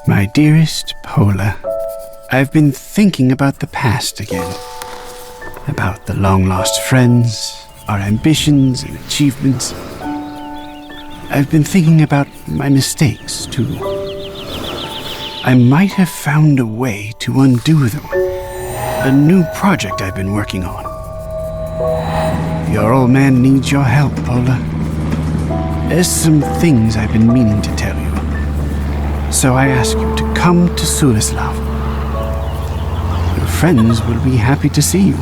My dearest Pola, I've been thinking about the past again. About the long-lost friends, our ambitions and achievements. I've been thinking about my mistakes, too. I might have found a way to undo them. A new project I've been working on. Your old man needs your help, Pola. There's some things I've been meaning to tell you. So I ask you to come to Sulislav. Your friends will be happy to see you.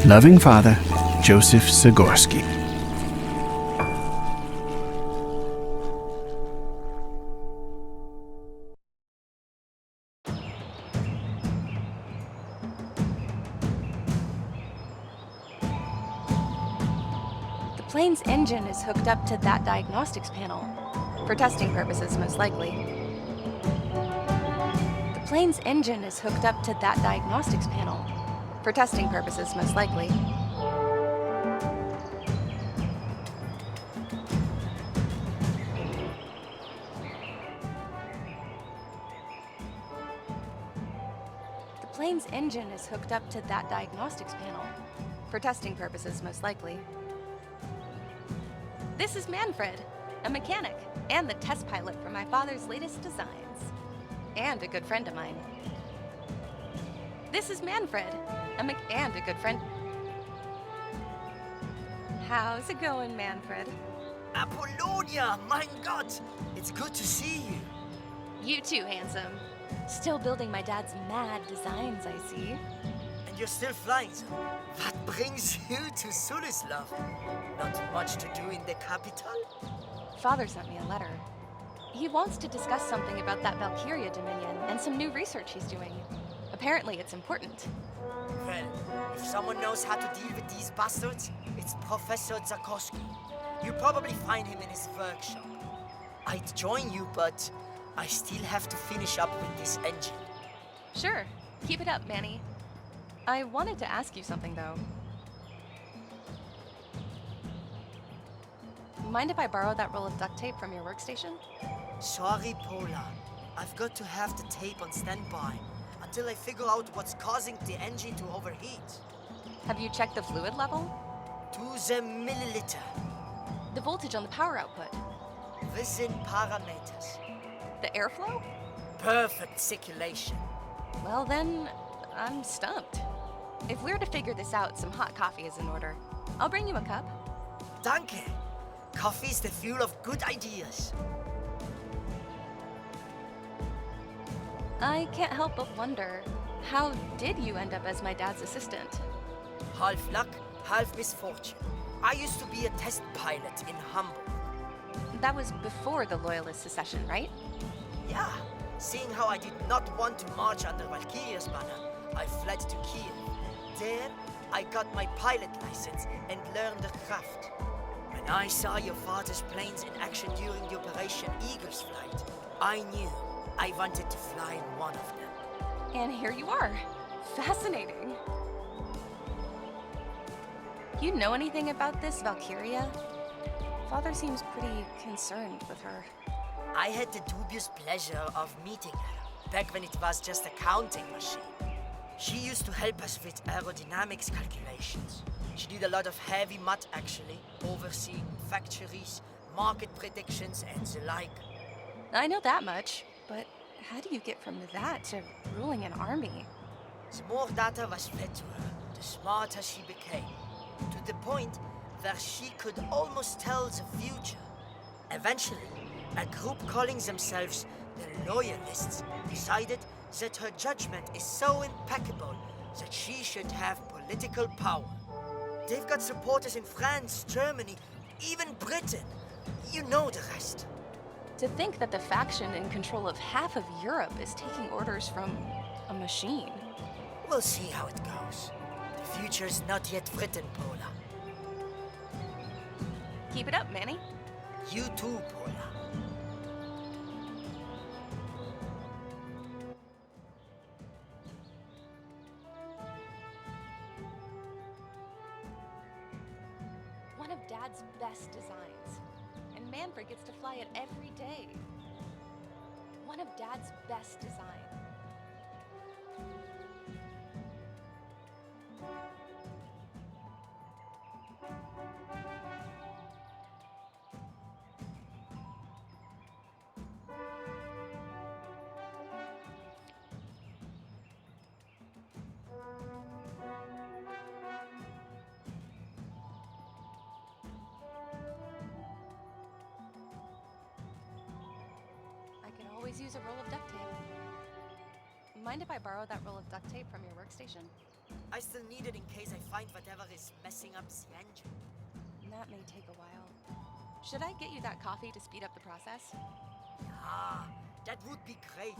Loving father, Joseph Zagorsky. The plane's engine is hooked up to that diagnostics panel. For testing purposes, most likely. The plane's engine is hooked up to that diagnostics panel. For testing purposes, most likely. The plane's engine is hooked up to that diagnostics panel. For testing purposes, most likely. This is Manfred, a mechanic, and the test pilot for my father's latest designs. And a good friend of mine. This is Manfred, and a good friend. How's it going, Manfred? Apollonia, mein Gott! It's good to see you. You too, handsome. Still building my dad's mad designs, I see. And you're still flying, so what brings you to Sulislav? Not much to do in the capital? Father sent me a letter. He wants to discuss something about that Valkyria Dominion and some new research he's doing. Apparently it's important. Well, if someone knows how to deal with these bastards, it's Professor Zagorsky. You'll probably find him in his workshop. I'd join you, but I still have to finish up with this engine. Sure. Keep it up, Manny. I wanted to ask you something, though. Mind if I borrow that roll of duct tape from your workstation? Sorry, Pola. I've got to have the tape on standby until I figure out what's causing the engine to overheat. Have you checked the fluid level? To the milliliter. The voltage on the power output? Within parameters. The airflow? Perfect circulation. Well then, I'm stumped. If we're to figure this out, some hot coffee is in order. I'll bring you a cup. Danke. Coffee's the fuel of good ideas. I can't help but wonder, how did you end up as my dad's assistant? Half luck, half misfortune. I used to be a test pilot in Hamburg. That was before the Loyalist secession, right? Yeah, seeing how I did not want to march under Valkyria's banner, I fled to Kiev. There, I got my pilot license and learned the craft. When I saw your father's planes in action during the Operation Eagle's flight, I knew I wanted to fly in one of them. And here you are. Fascinating. You know anything about this Valkyria? Father seems pretty concerned with her. I had the dubious pleasure of meeting her, back when it was just a counting machine. She used to help us with aerodynamics calculations. She did a lot of heavy math actually, overseeing factories, market predictions and the like. I know that much, but how do you get from that to ruling an army? The more data was fed to her, the smarter she became, to the point where she could almost tell the future. Eventually, a group calling themselves the Loyalists decided that her judgment is so impeccable that she should have political power. They've got supporters in France, Germany, even Britain. You know the rest. To think that the faction in control of half of Europe is taking orders from a machine. We'll see how it goes. The future's not yet written, Pola. Keep it up, Manny. You too, Pola. One of Dad's best designs. And Manfred gets to fly it every day. one of Dad's best designs. I could always use a roll of duct tape. Mind if I borrow that roll of duct tape from your workstation? I still need it in case I find whatever is messing up the engine. That may take a while. Should I get you that coffee to speed up the process? Ah, that would be great.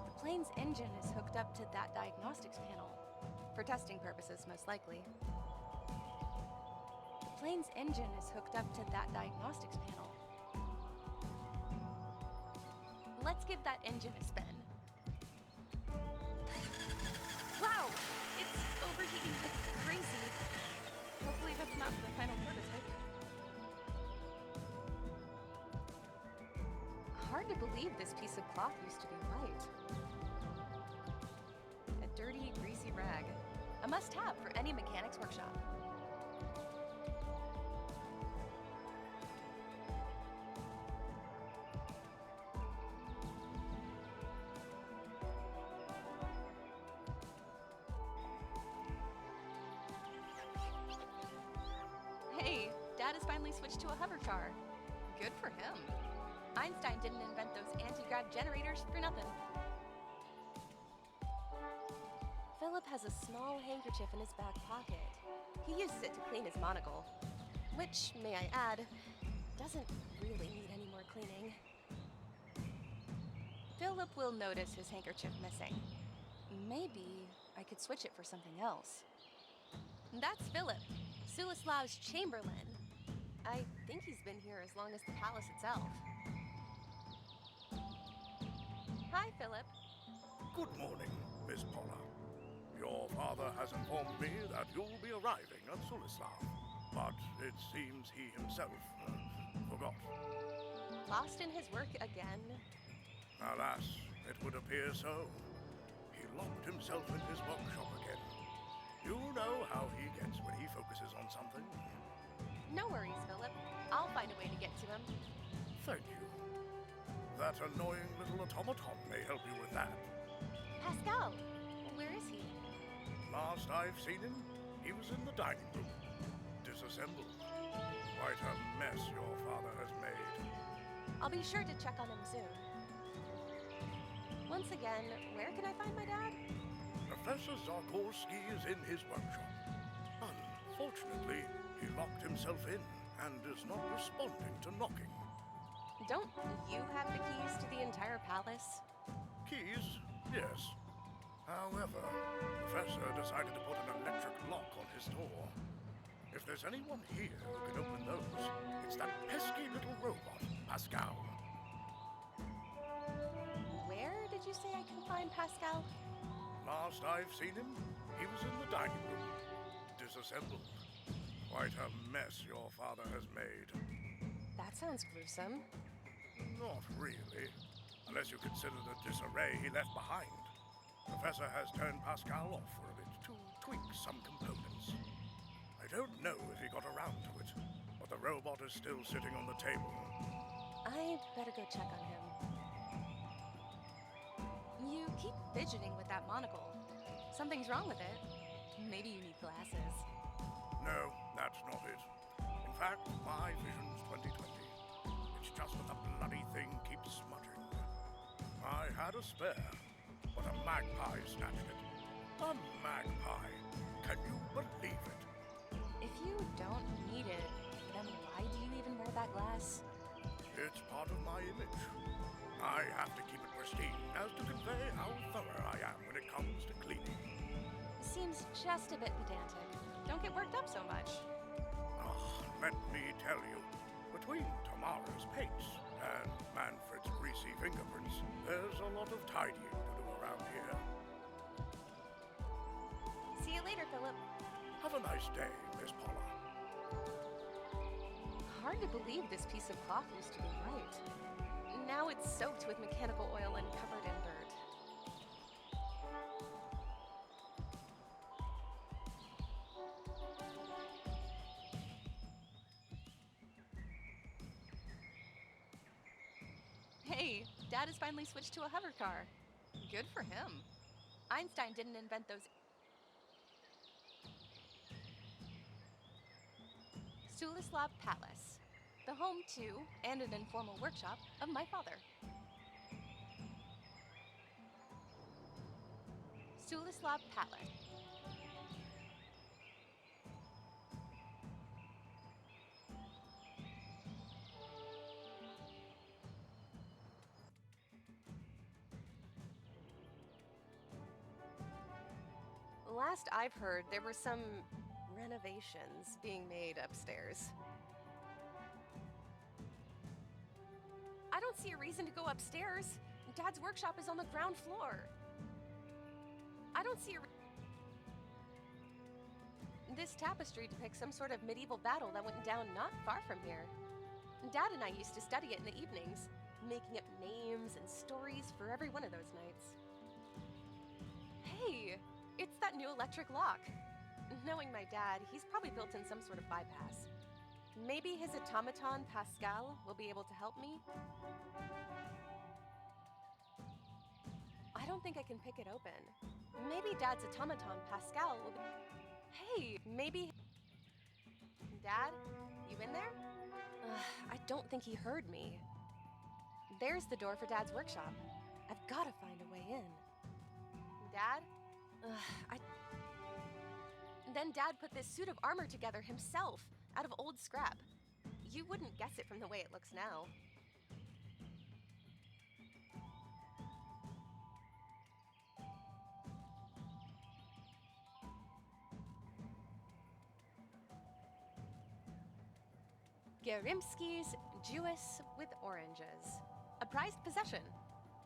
The plane's engine is hooked up to that diagnostics panel. For testing purposes, most likely. The plane's engine is hooked up to that diagnostics panel. Let's give that engine a spin. Wow! It's overheating like crazy. Hopefully that's not the final prototype. Hard to believe this piece of cloth used to be white. A dirty, greasy rag. A must-have for any mechanic's workshop. Hey, Dad has finally switched to a hover car. Good for him. Einstein didn't invent those anti-grav generators for nothing. Philip has a small handkerchief in his back pocket. He uses it to clean his monocle. Which, may I add, doesn't really need any more cleaning. Philip will notice his handkerchief missing. Maybe I could switch it for something else. That's Philip, Sulislaw's Chamberlain. I think he's been here as long as the palace itself. Hi, Philip. Good morning, Miss Paula. Your father has informed me that you'll be arriving at Sulislaw, but it seems he himself forgot. Lost in his work again? Alas, it would appear so. He locked himself in his workshop again. You know how he gets when he focuses on something. No worries, Philip. I'll find a way to get to him. Thank you. That annoying little automaton may help you with that. Pascal, where is he? Last I've seen him, he was in the dining room, disassembled. Quite a mess your father has made. I'll be sure to check on him soon. Once again, where can I find my dad? Professor Zarkorski is in his workshop. Unfortunately, he locked himself in and is not responding to knocking. Don't you have the keys to the entire palace? Keys? Yes. However, Professor decided to put an electric lock on his door. If there's anyone here who can open those, it's that pesky little robot, Pascal. Where did you say I can find Pascal? Last I've seen him, he was in the dining room, disassembled. Quite a mess your father has made. That sounds gruesome. Not really, unless you consider the disarray he left behind. Professor has turned Pascal off for a bit to tweak some components. I don't know if he got around to it, but the robot is still sitting on the table. I better go check on him. You keep fidgeting with that monocle. Something's wrong with it. Maybe you need glasses. No, that's not it. In fact, my vision's 20/20. It's just that the bloody thing keeps smudging. I had a spare, but a magpie snatched it. A magpie! Can you believe it? If you don't need it, then why do you even wear that glass? It's part of my image. I have to keep it pristine as to convey how thorough I am when it comes to cleaning. Seems just a bit pedantic. Don't get worked up so much. Oh, let me tell you, between Tamara's paints and Manfred's greasy fingerprints, there's a lot of tidying to do around here. See you later, Philip. Have a nice day, Miss Paula. Hard to believe this piece of cloth used to be white. Now it's soaked with mechanical oil and covered in dirt. Hey, Dad has finally switched to a hover car. Good for him. Einstein didn't invent those. Sulislav Palace, the home to and an informal workshop of my father. Sulislav Palace. Last I've heard, there were some renovations being made upstairs. I don't see a reason to go upstairs. Dad's workshop is on the ground floor. I don't see a This tapestry depicts some sort of medieval battle that went down not far from here. Dad and I used to study it in the evenings, making up names and stories for every one of those nights. Hey, it's that new electric lock. Knowing my dad, he's probably built in some sort of bypass. Maybe his automaton, Pascal, will be able to help me? I don't think I can pick it open. Maybe Dad's automaton, Pascal, will be... Hey, maybe... Dad, you in there? I don't think he heard me. There's the door for Dad's workshop. I've got to find a way in. Dad? Then Dad put this suit of armor together himself, out of old scrap. You wouldn't guess it from the way it looks now. Gerimsky's Jewess with Oranges. A prized possession.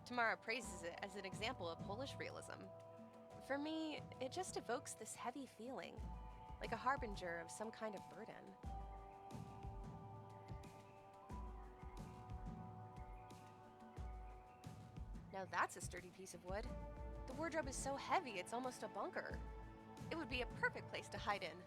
Tamara praises it as an example of Polish realism. For me, it just evokes this heavy feeling, like a harbinger of some kind of burden. Now that's a sturdy piece of wood. The wardrobe is so heavy it's almost a bunker. It would be a perfect place to hide in.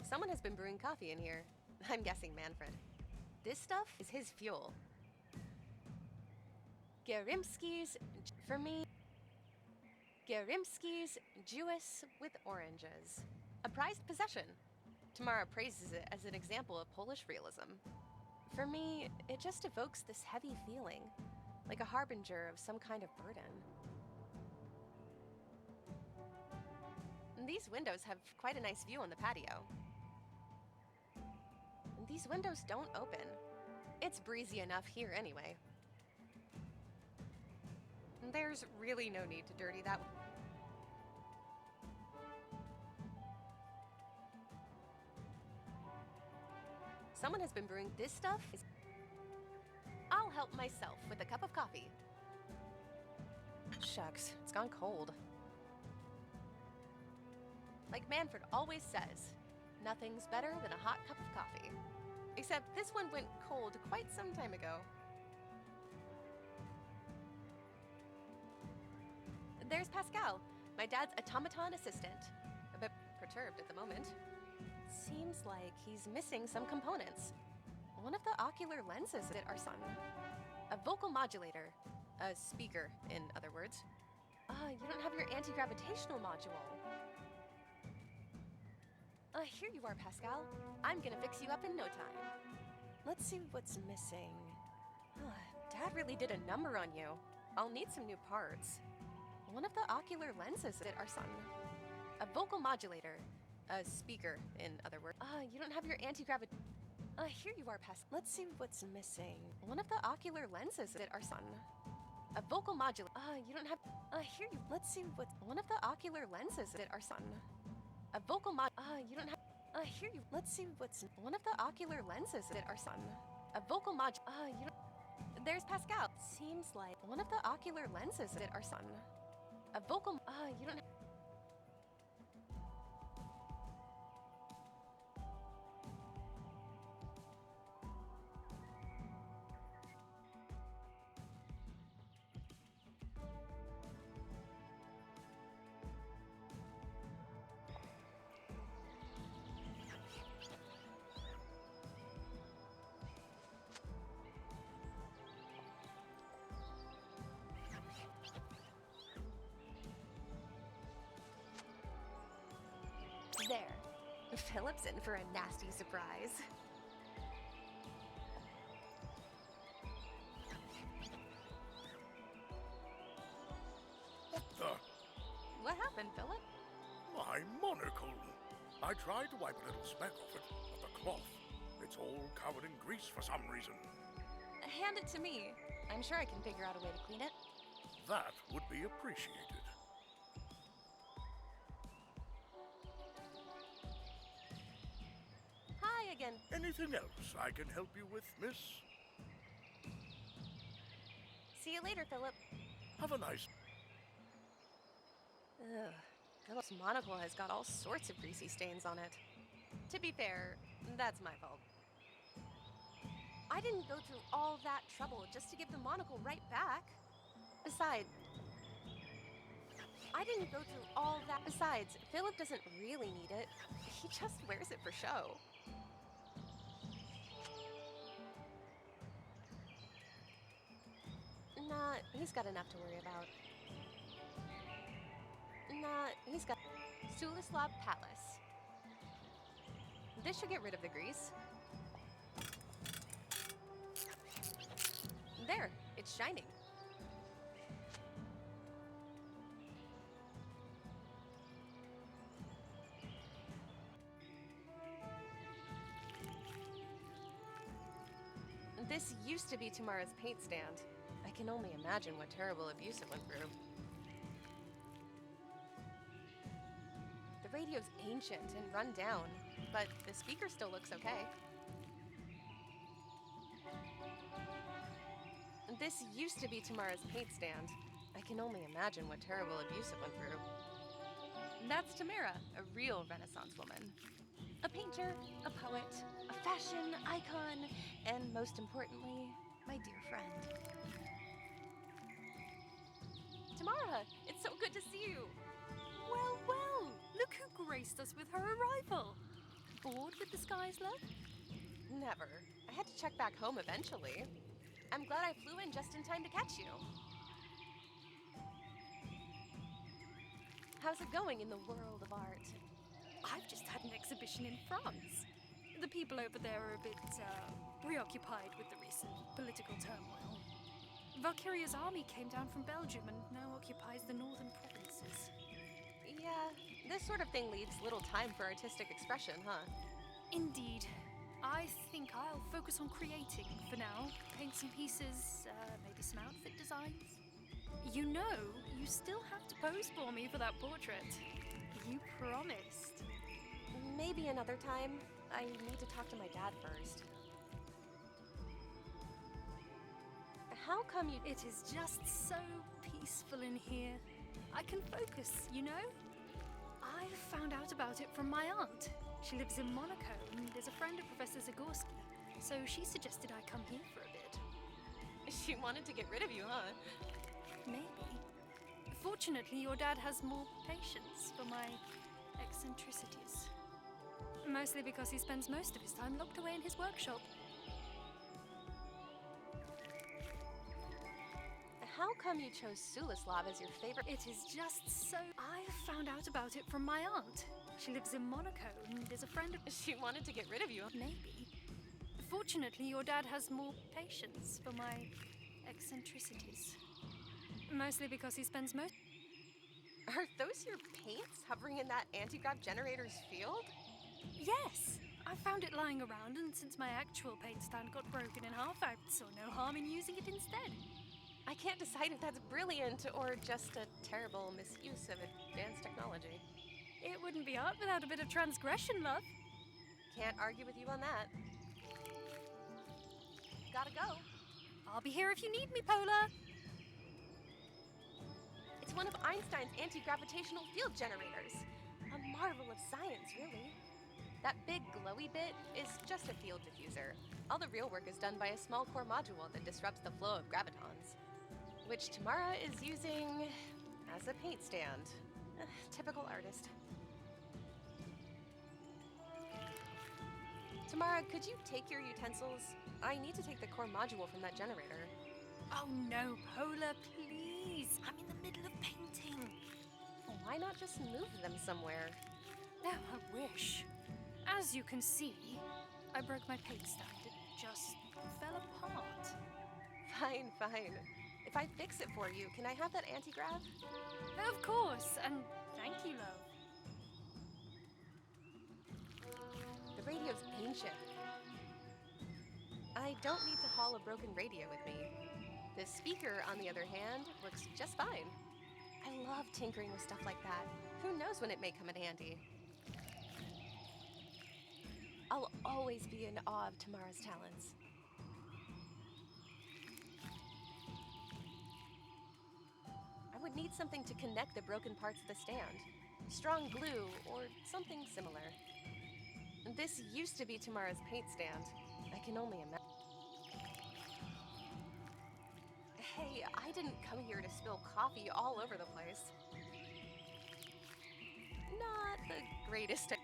Someone has been brewing coffee in here. I'm guessing Manfred. This stuff is his fuel. Gerimsky's, for me, Gerimsky's Jewess with Oranges. A prized possession. Tamara praises it as an example of Polish realism. For me, it just evokes this heavy feeling, like a harbinger of some kind of burden. These windows have quite a nice view on the patio. These windows don't open. It's breezy enough here anyway. There's really no need to dirty that. Someone has been brewing this stuff. I'll help myself with a cup of coffee. Shucks, it's gone cold. Like Manfred always says, nothing's better than a hot cup of coffee. Except this one went cold quite some time ago. There's Pascal, my dad's automaton assistant. A bit perturbed at the moment. Seems like he's missing some components. One of the ocular lenses at our son. A vocal modulator. A speaker, in other words. You don't have your anti-gravitational module. Here you are, Pascal. I'm gonna fix you up in no time. Let's see what's missing. Dad really did a number on you. I'll need some new parts. One of the ocular lenses at our son. A vocal modulator. A speaker, in other words. You don't have your anti-gravity. Here you are, Pascal. Let's see what's missing. One of the ocular lenses at our son. A vocal modulator. You don't have. Here you. Let's see what. One of the ocular lenses at our son. A vocal mod. You don't have. Here you. Let's see what's. One of the ocular lenses at our son. A vocal mod. You don't. There's Pascal. Seems like one of the ocular lenses at our son. A vocal. You don't. There. Philip's in for a nasty surprise. What the? What happened, Philip? My monocle. I tried to wipe a little speck off it, but the cloth, it's all covered in grease for some reason. Hand it to me. I'm sure I can figure out a way to clean it. That would be appreciated. Hi again. Anything else I can help you with, miss? See you later, Philip. Have a nice... Ugh. Philip's monocle has got all sorts of greasy stains on it. To be fair, that's my fault. I didn't go through all that trouble just to give the monocle right back. Besides, Philip doesn't really need it. He just wears it for show. Nah, he's got enough to worry about. Nah, he's got Sulislav Palace. This should get rid of the grease. There, it's shining. This used to be Tamara's paint stand. I can only imagine what terrible abuse it went through. The radio's ancient and run down, but the speaker still looks okay. This used to be Tamara's paint stand. I can only imagine what terrible abuse it went through. That's Tamara, a real Renaissance woman. A painter, a poet, a fashion icon, and most importantly, my dear friend. Tamara, it's so good to see you. Well, well, look who graced us with her arrival. Bored with the sky's love? Never. I had to check back home eventually. I'm glad I flew in just in time to catch you. How's it going in the world of art? I've just had an exhibition in France. The people over there are a bit preoccupied with the recent political turmoil. Valkyria's army came down from Belgium and now occupies the northern provinces. Yeah, this sort of thing leaves little time for artistic expression, huh? Indeed. I think I'll focus on creating for now. Paint some pieces, maybe some outfit designs. You know, you still have to pose for me for that portrait. You promised. Maybe another time. I need to talk to my dad first. How come you... It is just so peaceful in here. I can focus, you know? I found out about it from my aunt. She lives in Monaco and is a friend of Professor Zagorski, so she suggested I come here for a bit. She wanted to get rid of you, huh? Maybe. Fortunately, your dad has more patience for my eccentricities. Mostly because he spends most of his time locked away in his workshop. How come you chose Sulislav as your favorite? It is just so. I found out about it from my aunt. She lives in Monaco and is a friend of. She wanted to get rid of you. Maybe. Fortunately, your dad has more patience for my eccentricities. Mostly because he spends most. Are those your paints hovering in that anti-grav generator's field? Yes! I found it lying around, and since my actual paint stand got broken in half, I saw no harm in using it instead. I can't decide if that's brilliant or just a terrible misuse of advanced technology. It wouldn't be art without a bit of transgression, love. Can't argue with you on that. Gotta go. I'll be here if you need me, Pola. It's one of Einstein's anti-gravitational field generators. A marvel of science, really. That big glowy bit is just a field diffuser. All the real work is done by a small core module that disrupts the flow of gravitons, which Tamara is using as a paint stand. Typical artist. Tamara, could you take your utensils? I need to take the core module from that generator. Oh no, Pola, please. I'm in the middle of painting. Why not just move them somewhere? Oh, I wish. As you can see, I broke my paint stand. It just fell apart. Fine, fine. If I fix it for you, can I have that anti-grav? Of course, and thank you, love. The radio's ancient. I don't need to haul a broken radio with me. The speaker, on the other hand, works just fine. I love tinkering with stuff like that. Who knows when it may come in handy? I'll always be in awe of Tamara's talents. I would need something to connect the broken parts of the stand. Strong glue or something similar. This used to be Tamara's paint stand. I can only imagine. Hey, I didn't come here to spill coffee all over the place. Not the greatest.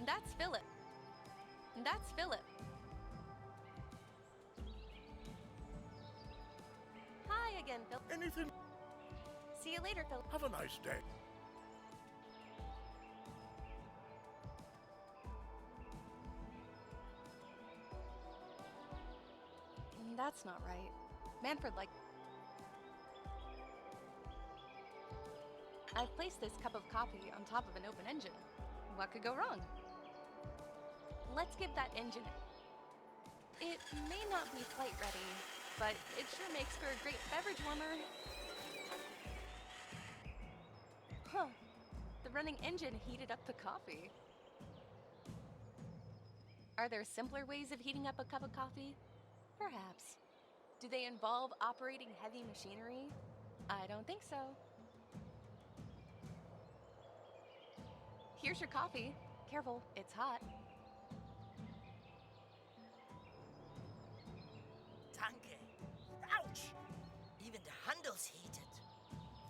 That's Philip. That's Philip. Hi again, Philip. Anything? See you later, Philip. Have a nice day. That's not right. Manfred, like... I've placed this cup of coffee on top of an open engine. What could go wrong? Let's give that engine... It may not be flight ready, but it sure makes for a great beverage warmer. Huh. The running engine heated up the coffee. Are there simpler ways of heating up a cup of coffee? Perhaps. Do they involve operating heavy machinery? I don't think so. Here's your coffee. Careful, it's hot. Danke. Ouch! Even the handle's heated.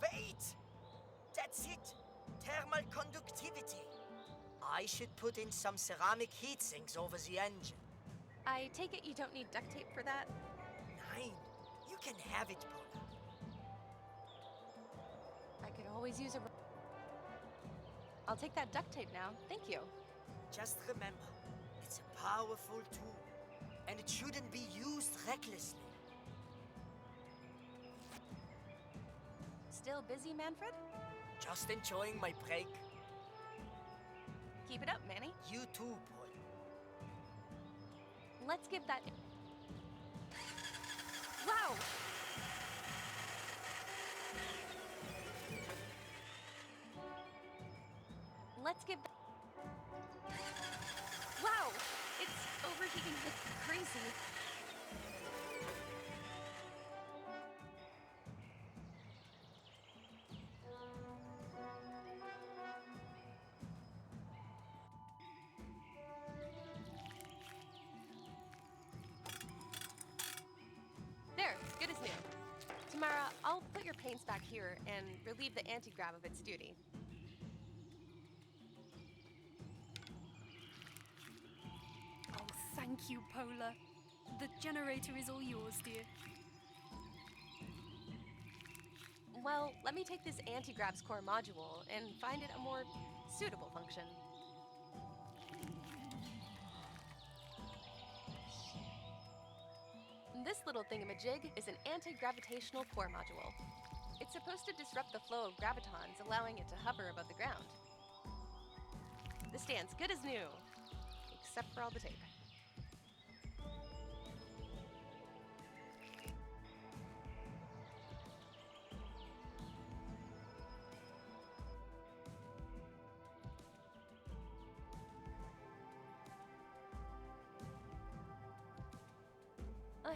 Wait! That's it. Thermal conductivity. I should put in some ceramic heat sinks over the engine. I take it you don't need duct tape for that? Nein, you can have it, Paula. I could always use a... I'll take that duct tape now. Thank you. Just remember, it's a powerful tool, and it shouldn't be used recklessly. Still busy, Manfred? Just enjoying my break. Keep it up, Manny. You too, Paul. Let's give that... Wow! Let's give... Wow! It's overheating like crazy. put your paints back here and relieve the anti-grav of its duty. Oh, thank you, Polar. The generator is all yours, dear. Well, let me take this anti-grav's core module and find it a more suitable function. This little thingamajig is an anti-gravitational core module. It's supposed to disrupt the flow of gravitons, allowing it to hover above the ground. The stand's good as new, except for all the tape.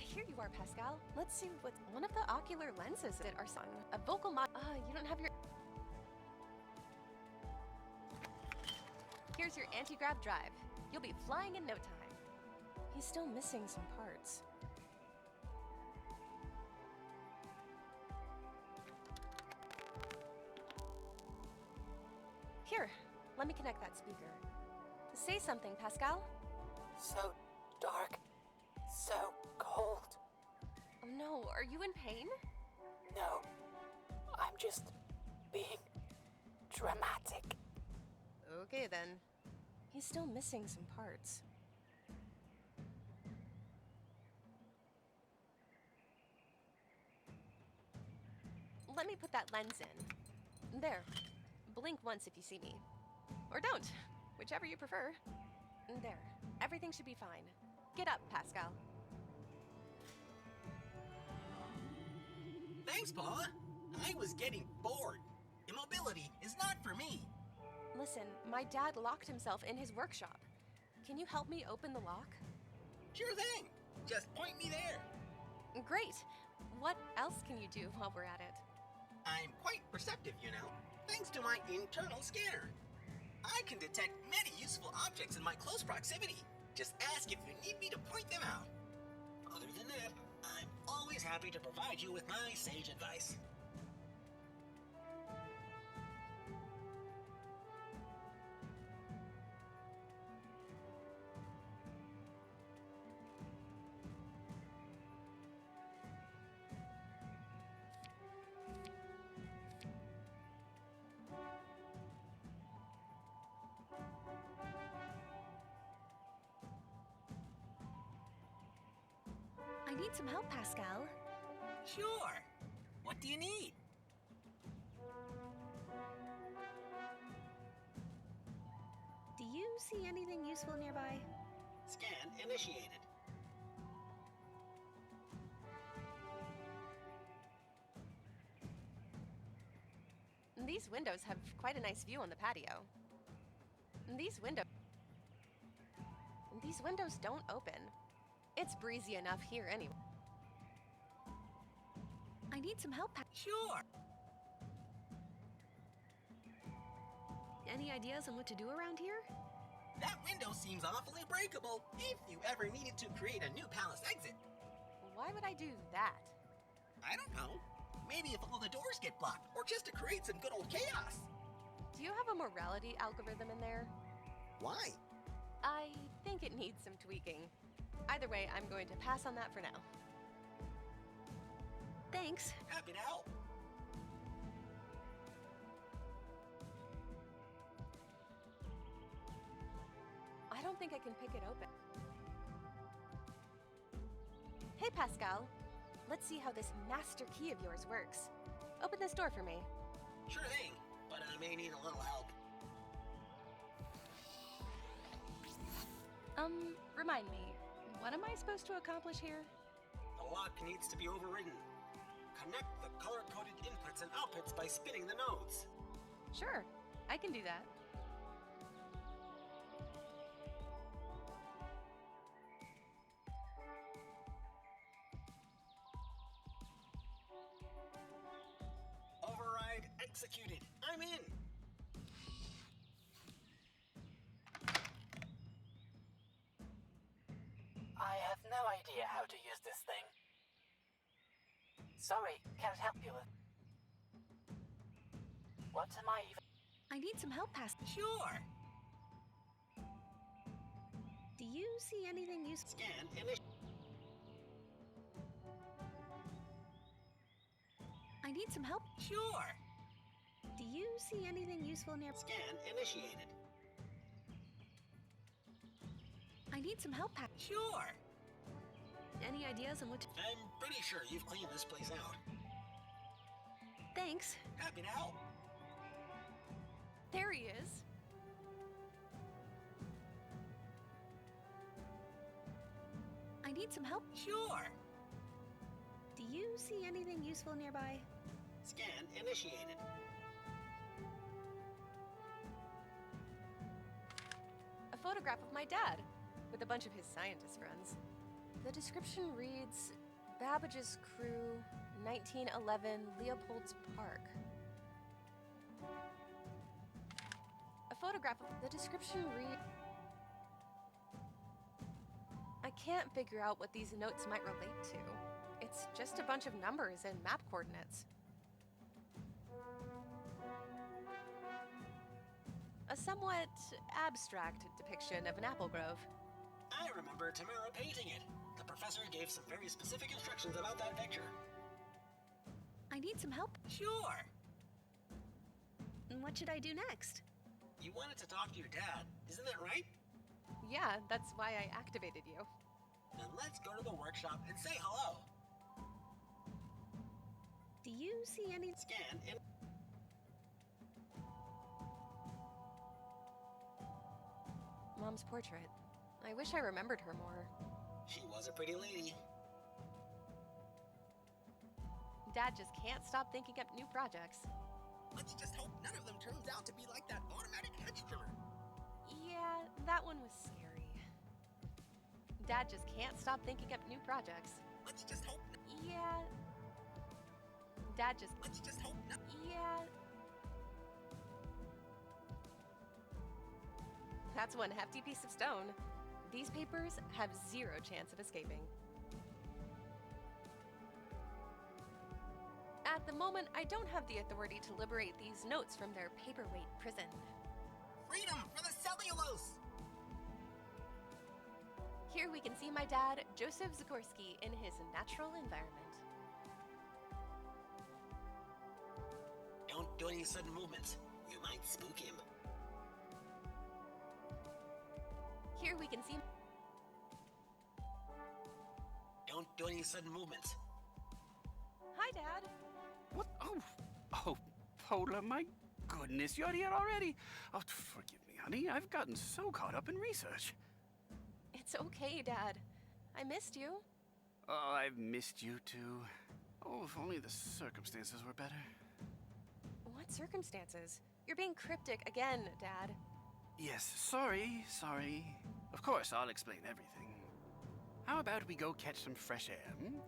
Here you are, Pascal. Let's see what one of the ocular lenses that are on a vocal mod. You don't have your. Here's your anti-grav drive. You'll be flying in no time. He's still missing some parts. Here, let me connect that speaker. Say something, Pascal. So dark. So cold. Oh no, are you in pain? No, I'm just being dramatic. Okay then. He's still missing some parts. Let me put that lens in. There. Blink once if you see me. Or don't, whichever you prefer. There. Everything should be fine. Get up, Pascal. Thanks, Paula. I was getting bored. Immobility is not for me. Listen, my dad locked himself in his workshop. Can you help me open the lock? Sure thing. Just point me there. Great. What else can you do while we're at it? I'm quite perceptive, you know, thanks to my internal scanner. I can detect many useful objects in my close proximity. Just ask if you need me to point them out. Other than that, I'm always happy to provide you with my sage advice. I need some help, Pascal. Sure. What do you need? Do you see anything useful nearby? Scan initiated. These windows have quite a nice view on the patio. These windows don't open. It's breezy enough here anyway. I need some help. Sure. Any ideas on what to do around here? That window seems awfully breakable if you ever needed to create a new palace exit. Why would I do that? I don't know. Maybe if all the doors get blocked, or just to create some good old chaos. Do you have a morality algorithm in there? Why? I think it needs some tweaking. Either way, I'm going to pass on that for now. Thanks. Happy to help. I don't think I can pick it open. Hey, Pascal. Let's see how this master key of yours works. Open this door for me. Sure thing, but I may need a little help. Remind me, what am I supposed to accomplish here? The lock needs to be overridden. Connect the color-coded inputs and outputs by spinning the nodes. Sure, I can do that. Override executed. I'm in. I have no idea how to use this thing. Sorry, can't help you with. What am I even? I need some help past. Sure. Do you see anything useful? Scan initiated. I need some help. Sure. Do you see anything useful near? Scan initiated. I need some help past. Sure. Any ideas on what? I'm pretty sure you've cleaned this place out. Thanks. Happy to help. There he is. I need some help. Sure. Do you see anything useful nearby? Scan initiated. A photograph of my dad with a bunch of his scientist friends. The description reads Babbage's crew, 1911, Leopold's Park. A photograph of the description reads. I can't figure out what these notes might relate to. It's just a bunch of numbers and map coordinates. A somewhat abstract depiction of an apple grove. I remember Tamara painting it. The professor gave some very specific instructions about that picture. I need some help. Sure. And what should I do next? You wanted to talk to your dad, isn't that right? Yeah, that's why I activated you. Then let's go to the workshop and say hello. Do you see any? Scan in. Mom's portrait. I wish I remembered her more. She was a pretty lady. Dad just can't stop thinking up new projects. Let's just hope none of them turns out to be like that automatic hedge trimmer. Yeah, that one was scary. Dad just can't stop thinking up new projects. Let's just hope. Yeah. Dad just. Let's just hope. Yeah. That's one hefty piece of stone. These papers have zero chance of escaping. At the moment, I don't have the authority to liberate these notes from their paperweight prison. Freedom for the cellulose! Here we can see my dad, Joseph Zagorski, in his natural environment. Don't do any sudden movements. You might spook him. Here we can see. Don't do any sudden movements. Hi, Dad. What? Oh, Pola, my goodness, you're here already. Oh, forgive me, honey. I've gotten so caught up in research. It's okay, Dad. I missed you. Oh, I've missed you too. Oh, if only the circumstances were better. What circumstances? You're being cryptic again, Dad. Yes, sorry. Of course, I'll explain everything. How about we go catch some fresh air, hmm?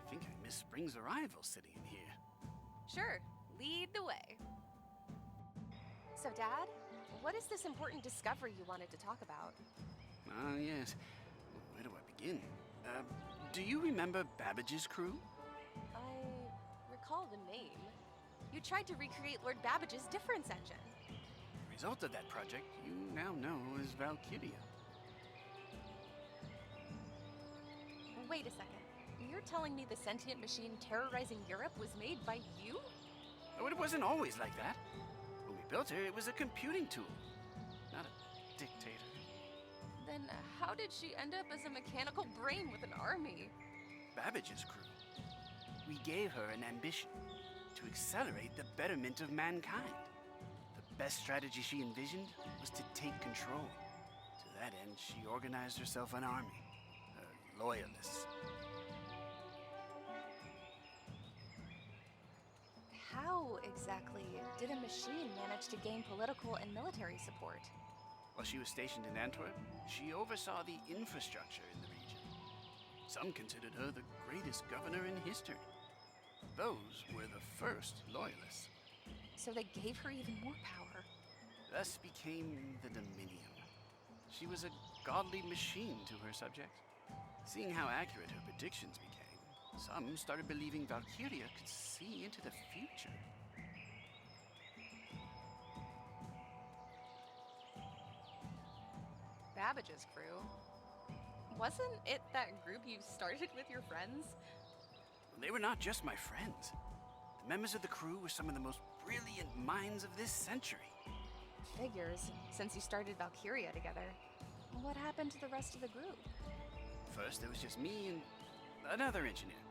I think I miss spring's arrival sitting in here. Sure, lead the way. So, Dad, what is this important discovery you wanted to talk about? Ah, yes. Where do I begin? Do you remember Babbage's crew? I recall the name. You tried to recreate Lord Babbage's difference engine. The result of that project you now know as Valkyria. Wait a second. You're telling me the sentient machine terrorizing Europe was made by you? Oh, it wasn't always like that. When we built her, it was a computing tool, not a dictator. Then how did she end up as a mechanical brain with an army? Babbage's crew. We gave her an ambition to accelerate the betterment of mankind. The best strategy she envisioned was to take control. To that end, she organized herself an army, loyalists. How exactly did a machine manage to gain political and military support? While she was stationed in Antwerp, she oversaw the infrastructure in the region. Some considered her the greatest governor in history. Those were the first loyalists. So they gave her even more power. Thus became the Dominion. She was a godly machine to her subjects. Seeing how accurate her predictions became, some started believing Valkyria could see into the future. Babbage's crew. Wasn't it that group you started with your friends? They were not just my friends. The members of the crew were some of the most brilliant minds of this century. Figures, since you started Valkyria together. What happened to the rest of the group? First, there was just me and another engineer,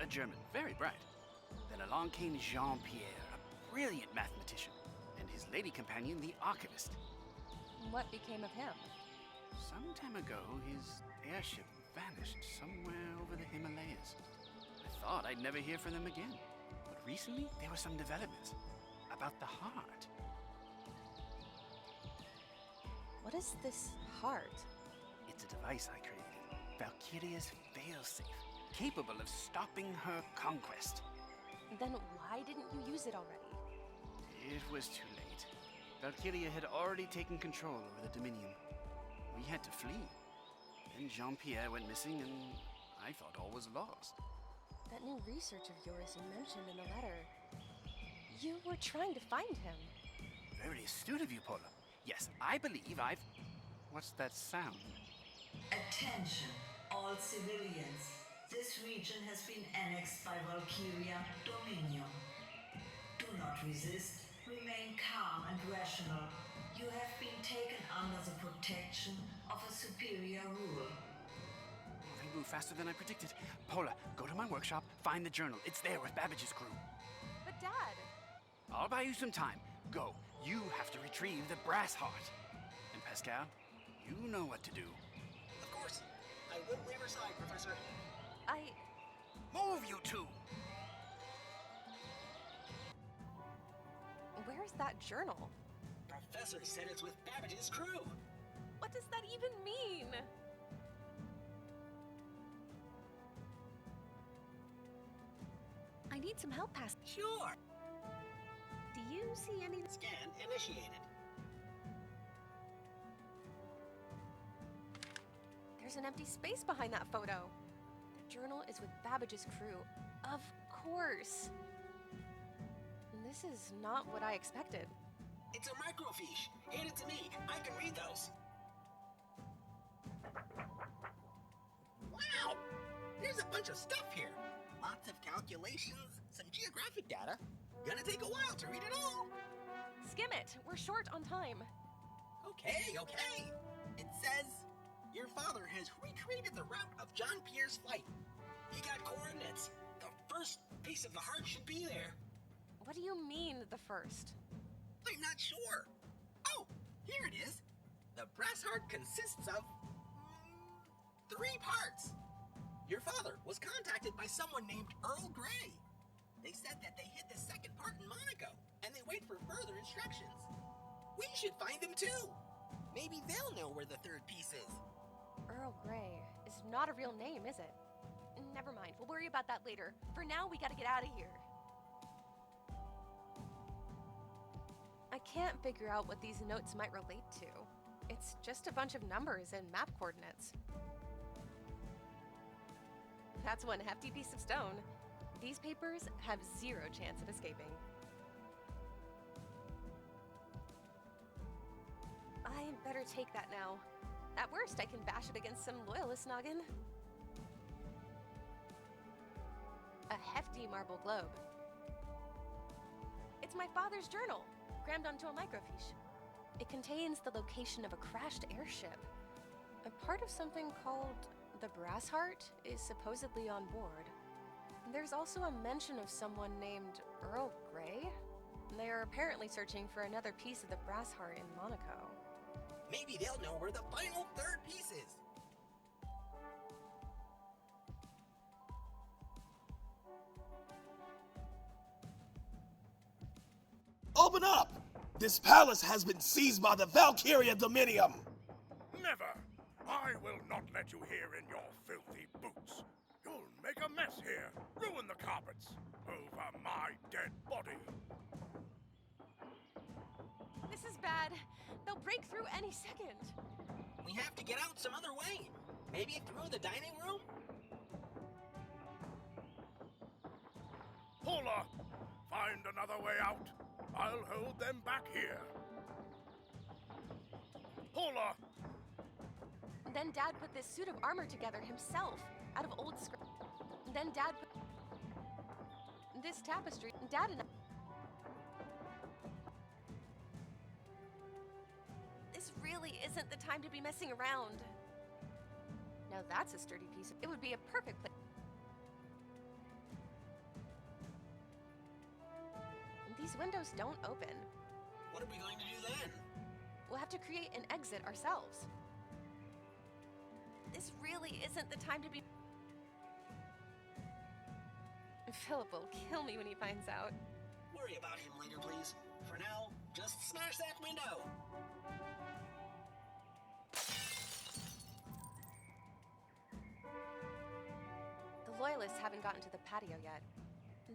a German, very bright. Then along came Jean-Pierre, a brilliant mathematician, and his lady companion, the archivist. What became of him? Some time ago, his airship vanished somewhere over the Himalayas. I thought I'd never hear from them again. But recently, there were some developments about the heart. What is this heart? It's a device I created, Valkyria's failsafe, capable of stopping her conquest. Then why didn't you use it already? It was too late. Valkyria had already taken control over the Dominion. We had to flee. Then Jean-Pierre went missing, and I thought all was lost. That new research of yours you mentioned in the letter. You were trying to find him. Very astute of you, Paula. Yes, I believe I've... What's that sound? Attention, all civilians. This region has been annexed by Valkyria Dominion. Do not resist. Remain calm and rational. You have been taken under the protection of a superior rule. They move faster than I predicted. Paula, go to my workshop, find the journal. It's there with Babbage's crew. But Dad! I'll buy you some time. Go. You have to retrieve the Brassheart. And Pascal, you know what to do. Of course. I wouldn't leave her side, Professor. Move, you two! Where's that journal? Professor said it's with Babbage's crew. What does that even mean? I need some help, Pascal. Sure. Do you see any... Scan initiated. There's an empty space behind that photo. The journal is with Babbage's crew. Of course. This is not what I expected. It's a microfiche. Hand it to me. I can read those. Wow! There's a bunch of stuff here. Lots of calculations, some geographic data. Gonna take a while to read it all. Skim it. We're short on time. Okay. It says, your father has recreated the route of Jean-Pierre's flight. He got coordinates. The first piece of the heart should be there. What do you mean, the first? I'm not sure. Oh, here it is. The Brassheart consists of 3 parts. Your father was contacted by someone named Earl Grey. They said that they hid the second part in Monaco, and they wait for further instructions. We should find them too. Maybe they'll know where the third piece is. Earl Grey is not a real name, is it? Never mind. We'll worry about that later. For now, we gotta get out of here. I can't figure out what these notes might relate to. It's just a bunch of numbers and map coordinates. That's one hefty piece of stone. These papers have 0 chance of escaping. I better take that now. At worst, I can bash it against some loyalist noggin. A hefty marble globe. It's my father's journal, crammed onto a microfiche. It contains the location of a crashed airship. A part of something called the Brassheart is supposedly on board. There's also a mention of someone named Earl Grey. They are apparently searching for another piece of the Brassheart in Monaco. Maybe they'll know where the final third piece is. Open up! This palace has been seized by the Valkyria Dominion! Never! I will not let you here in your filthy boots. You'll make a mess here, ruin the carpets, over my dead body. This is bad. They'll break through any second. We have to get out some other way. Maybe through the dining room? Paula, find another way out. I'll hold them back here. Paula, Then Dad put this suit of armor together himself, out of old Then Dad put this tapestry. Dad and I... This really isn't the time to be messing around. Now that's a sturdy piece. It would be a perfect place. These windows don't open. What are we going to do then? We'll have to create an exit ourselves. This really isn't the time to be... Philip will kill me when he finds out. Worry about him later, please. For now, just smash that window. The Loyalists haven't gotten to the patio yet.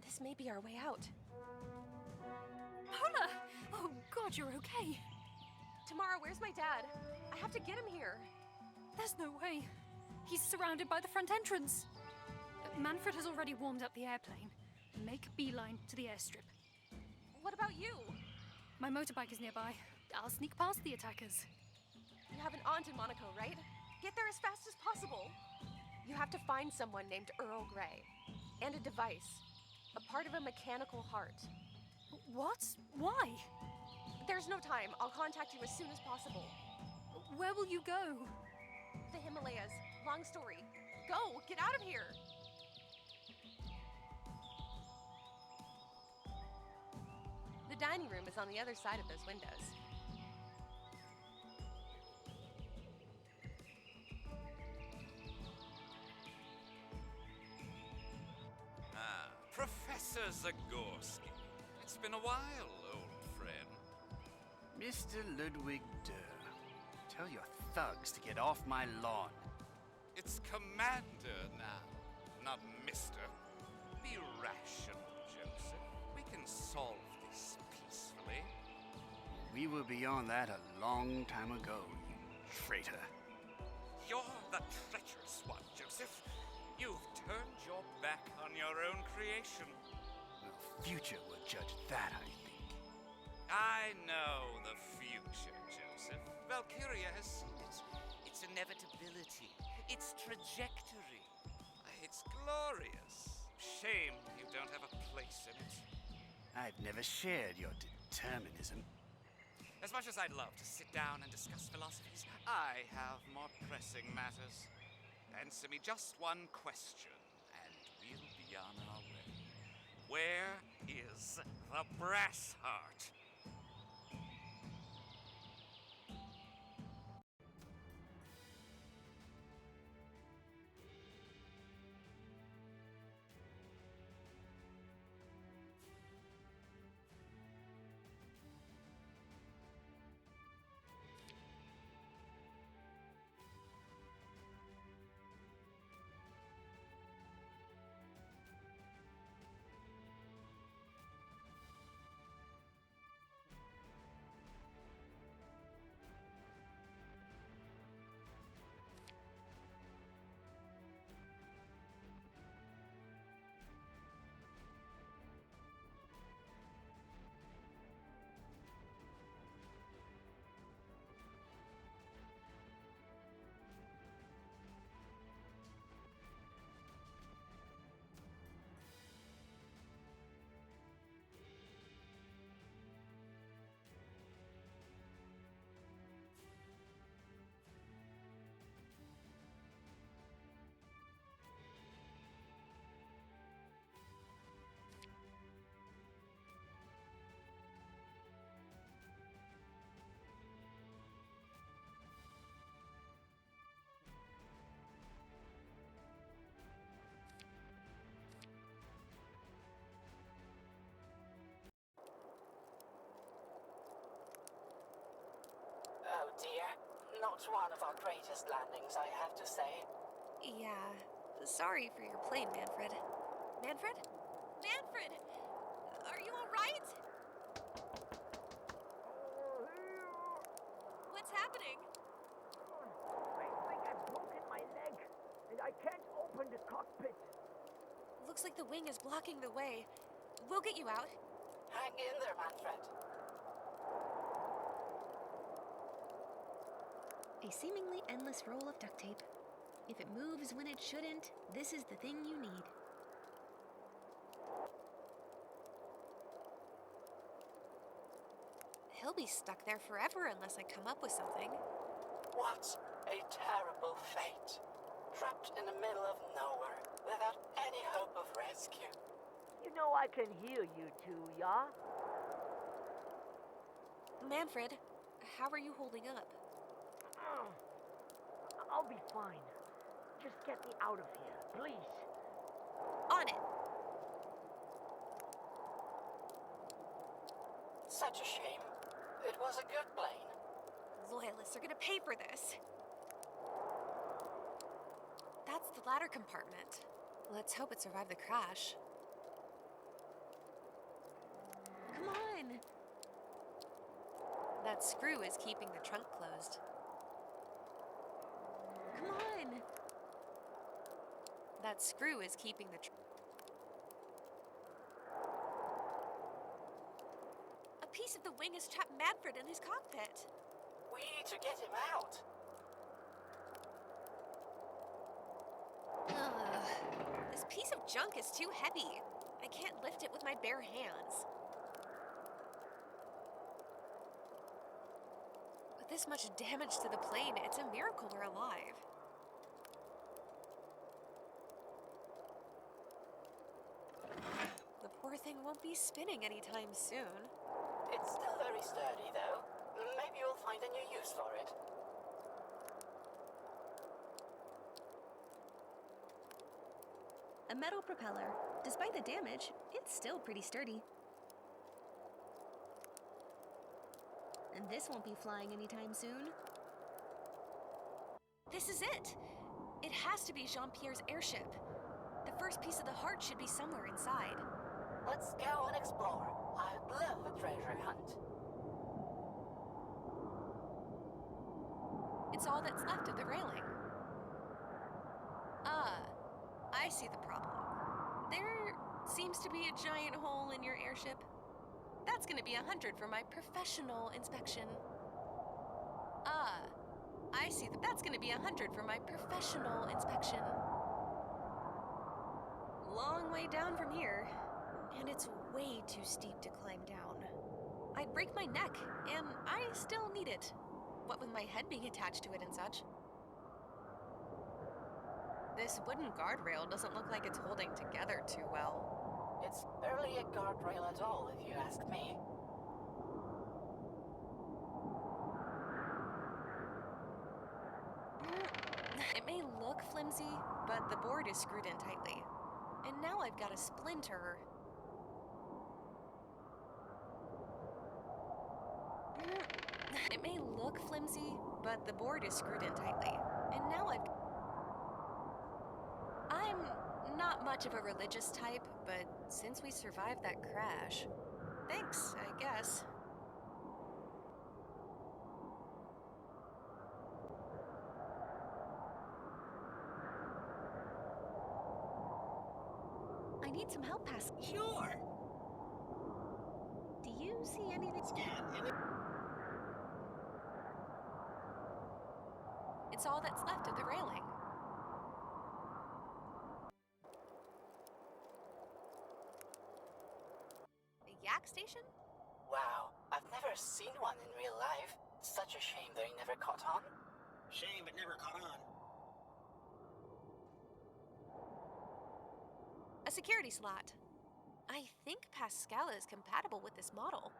This may be our way out. Pola! Oh, God, you're okay. Tamara, where's my dad? I have to get him here. There's no way. He's surrounded by the front entrance. Manfred has already warmed up the airplane. Make a beeline to the airstrip. What about you? My motorbike is nearby. I'll sneak past the attackers. You have an aunt in Monaco, right? Get there as fast as possible. You have to find someone named Earl Grey. And a device. A part of a mechanical heart. What? Why? There's no time. I'll contact you as soon as possible. Where will you go? The Himalayas. Long story. Go! Get out of here! The dining room is on the other side of those windows. Ah, Professor Zagorski. It's been a while, old friend. Mr. Ludwig Durr, tell your thugs to get off my lawn. It's Commander now, not Mister. Be rational, Joseph. We can solve this peacefully. We were beyond that a long time ago, you traitor. You're the treacherous one, Joseph. You've turned your back on your own creation. The future will judge that, I think. I know the future, Joseph. Valkyria has seen it. Its inevitability, its trajectory. It's glorious. Shame you don't have a place in it. I've never shared your determinism. As much as I'd love to sit down and discuss philosophies, I have more pressing matters. Answer me just one question, and we'll be on our way. Where is the Brassheart? Oh dear. Not one of our greatest landings, I have to say. Yeah. Sorry for your plane, Manfred. Manfred? Manfred! Are you alright? What's happening? I think I've broken my leg, and I can't open the cockpit. Looks like the wing is blocking the way. We'll get you out. Hang in there, Manfred. A seemingly endless roll of duct tape. If it moves when it shouldn't, this is the thing you need. He'll be stuck there forever unless I come up with something. What a terrible fate. Trapped in the middle of nowhere, without any hope of rescue. You know I can hear you two, yeah? Manfred, how are you holding up? I'll be fine. Just get me out of here, please. On it! Such a shame. It was a good plane. Loyalists are gonna pay for this. That's the ladder compartment. Let's hope it survived the crash. Come on! That screw is keeping the trunk closed. Come on! That screw is keeping the A piece of the wing has trapped Manfred in his cockpit. We need to get him out. This piece of junk is too heavy. I can't lift it with my bare hands. With this much damage to the plane, it's a miracle we're alive. The poor thing won't be spinning anytime soon. It's still very sturdy, though. Maybe you'll find a new use for it. A metal propeller. Despite the damage, it's still pretty sturdy. And this won't be flying anytime soon. This is it! It has to be Jean-Pierre's airship. The first piece of the heart should be somewhere inside. Let's go and explore. I'd love a treasure hunt. It's all that's left of the railing. I see the problem. There seems to be a giant hole in your airship. That's gonna be 100 for my professional inspection. I see that's gonna be 100 for my professional inspection. Long way down from here, and it's way too steep to climb down. I'd break my neck, and I still need it. What with my head being attached to it and such. This wooden guardrail doesn't look like it's holding together too well. It's barely a guardrail at all, if you ask me. It may look flimsy, but the board is screwed in tightly. And now I've got a splinter. It may look flimsy, but the board is screwed in tightly. And now I'm not much of a religious type, but since we survived that crash, thanks, I guess. I need some help, Pascal. Sure. Do you see anything? Scan in. It's all that's left of the railing. A yak station? Wow, I've never seen one in real life. Such a shame they never caught on. Shame, but never caught on. A security slot. I think Pascal is compatible with this model.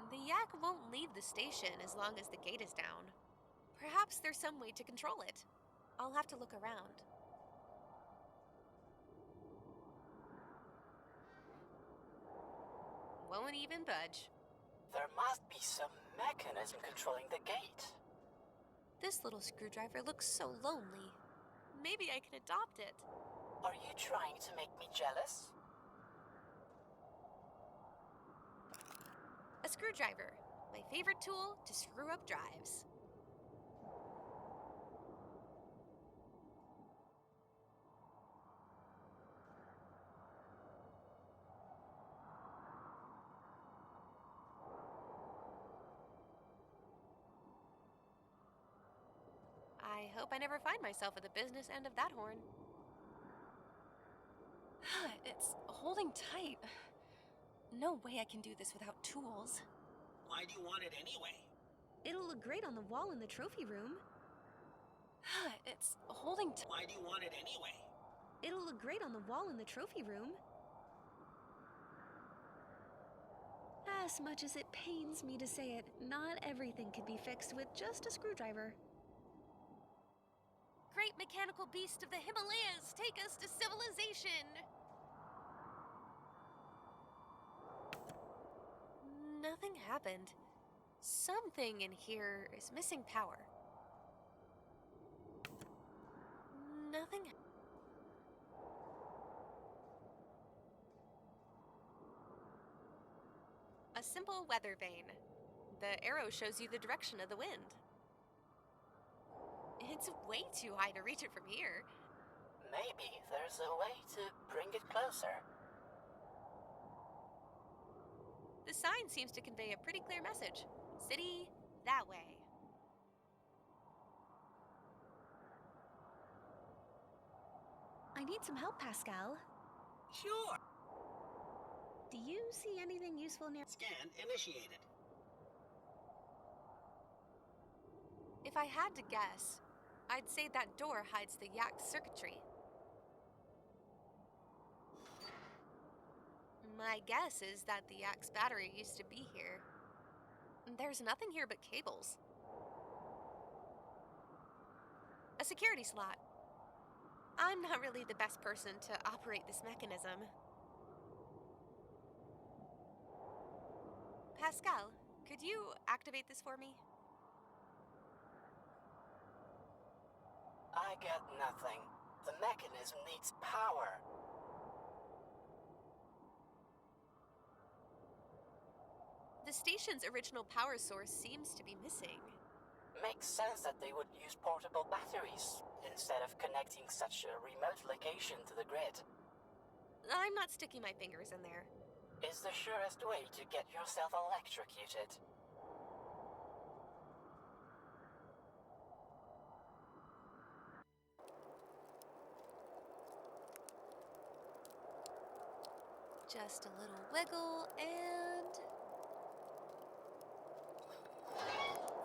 The yak won't leave the station as long as the gate is down. Perhaps there's some way to control it. I'll have to look around. Won't even budge. There must be some mechanism controlling the gate. This little screwdriver looks so lonely. Maybe I can adopt it. Are you trying to make me jealous? A screwdriver, my favorite tool to screw up drives. I hope I never find myself at the business end of that horn. It's holding tight. No way I can do this without tools. Why do you want it anyway? It'll look great on the wall in the trophy room. It's holding tight. Why do you want it anyway? It'll look great on the wall in the trophy room. As much as it pains me to say it, not everything can be fixed with just a screwdriver. Great mechanical beast of the Himalayas, take us to civilization! Nothing happened. Something in here is missing power. Nothing. A simple weather vane. The arrow shows you the direction of the wind. It's way too high to reach it from here. Maybe there's a way to bring it closer. The sign seems to convey a pretty clear message. City, that way. I need some help, Pascal. Sure. Do you see anything useful near? Scan initiated. If I had to guess, I'd say that door hides the yak circuitry. My guess is that the yak's battery used to be here. There's nothing here but cables. A security slot. I'm not really the best person to operate this mechanism. Pascal, could you activate this for me? I get nothing. The mechanism needs power. The station's original power source seems to be missing. Makes sense that they would use portable batteries instead of connecting such a remote location to the grid. I'm not sticking my fingers in there. Is the surest way to get yourself electrocuted. Just a little wiggle and...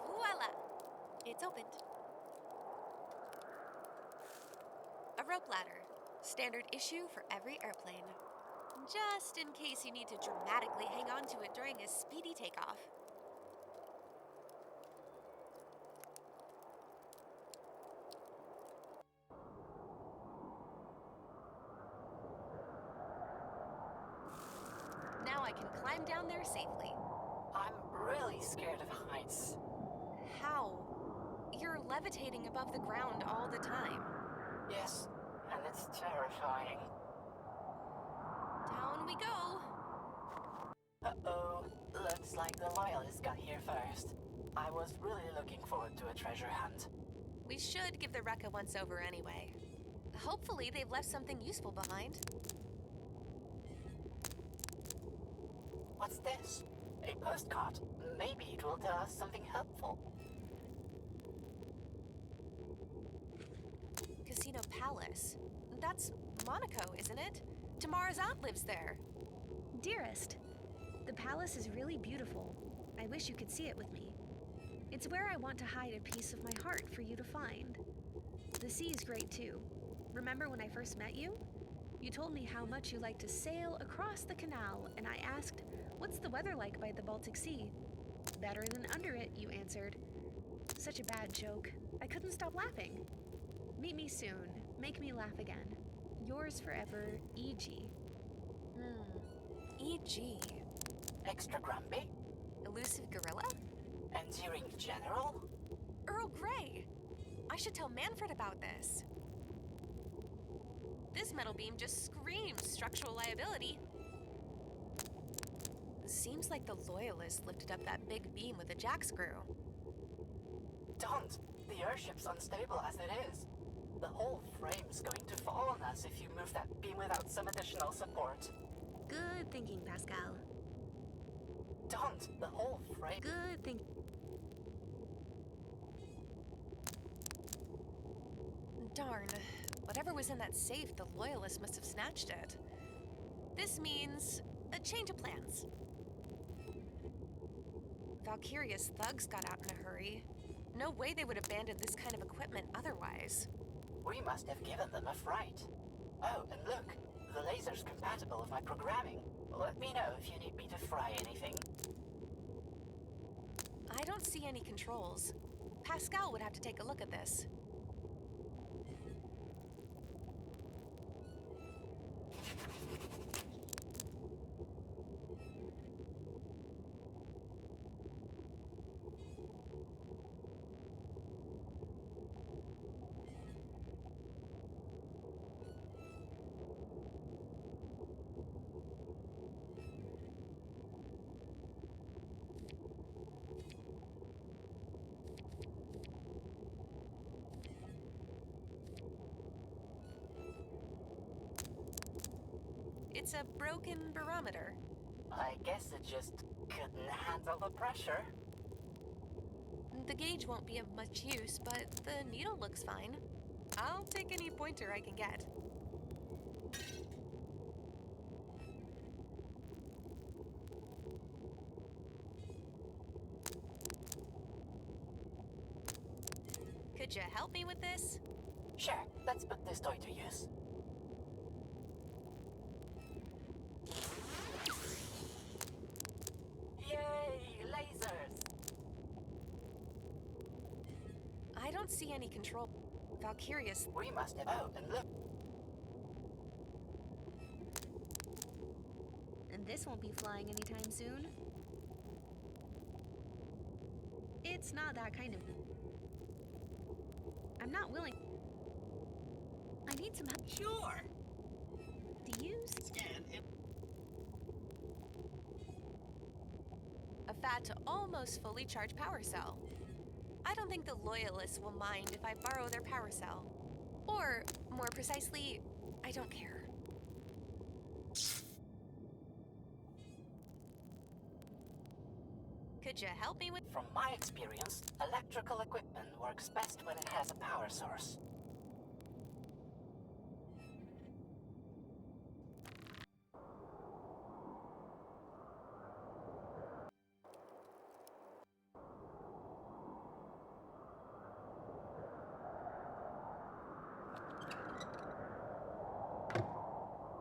voila! It's opened. A rope ladder. Standard issue for every airplane. Just in case you need to dramatically hang on to it during a speedy takeoff. Now I can climb down there safely. I'm really scared of heights. How? You're levitating above the ground all the time. Yes, and it's terrifying. Down we go. Uh-oh, looks like the loyalists got here first. I was really looking forward to a treasure hunt. We should give the wreck a once-over anyway. Hopefully they've left something useful behind. What's this? A postcard. Maybe it will tell us something helpful. Casino Palace. That's Monaco, isn't it? Tamara's aunt lives there. Dearest, the palace is really beautiful. I wish you could see it with me. It's where I want to hide a piece of my heart for you to find. The sea is great too. Remember when I first met you? You told me how much you like to sail across the canal, and I asked, what's the weather like by the Baltic Sea? Better than under it, you answered. Such a bad joke. I couldn't stop laughing. Meet me soon. Make me laugh again. Yours forever, E.G. E.G. Extra grumpy? Elusive gorilla? Endearing general? Earl Grey! I should tell Manfred about this. This metal beam just screams structural liability. Seems like the Loyalists lifted up that big beam with a jack screw. Don't! The airship's unstable as it is. The whole frame's going to fall on us if you move that beam without some additional support. Good thinking, Pascal. Don't! The whole frame... Good thinking. Darn. Whatever was in that safe, the Loyalists must have snatched it. This means a change of plans. Valkyria's thugs got out in a hurry. No way they would abandon this kind of equipment otherwise. We must have given them a fright. Oh, and look, the laser's compatible with my programming. Let me know if you need me to fry anything. I don't see any controls. Pascal would have to take a look at this. It's a broken barometer. I guess it just couldn't handle the pressure. The gauge won't be of much use, but the needle looks fine. I'll take any pointer I can get. Could you help me with this? Sure, let's put this toy to use. Yay, lasers! I don't see any control. Valkyria's... We must have... Oh, and look. And this won't be flying anytime soon. It's not that kind of... I'm not willing... I need some help. Sure. To use? Scan and... A fat to almost fully charged power cell. I don't think the Loyalists will mind if I borrow their power cell. Or, more precisely, I don't care. Could you help me with... From my experience, electrical equipment works best when it has a power source.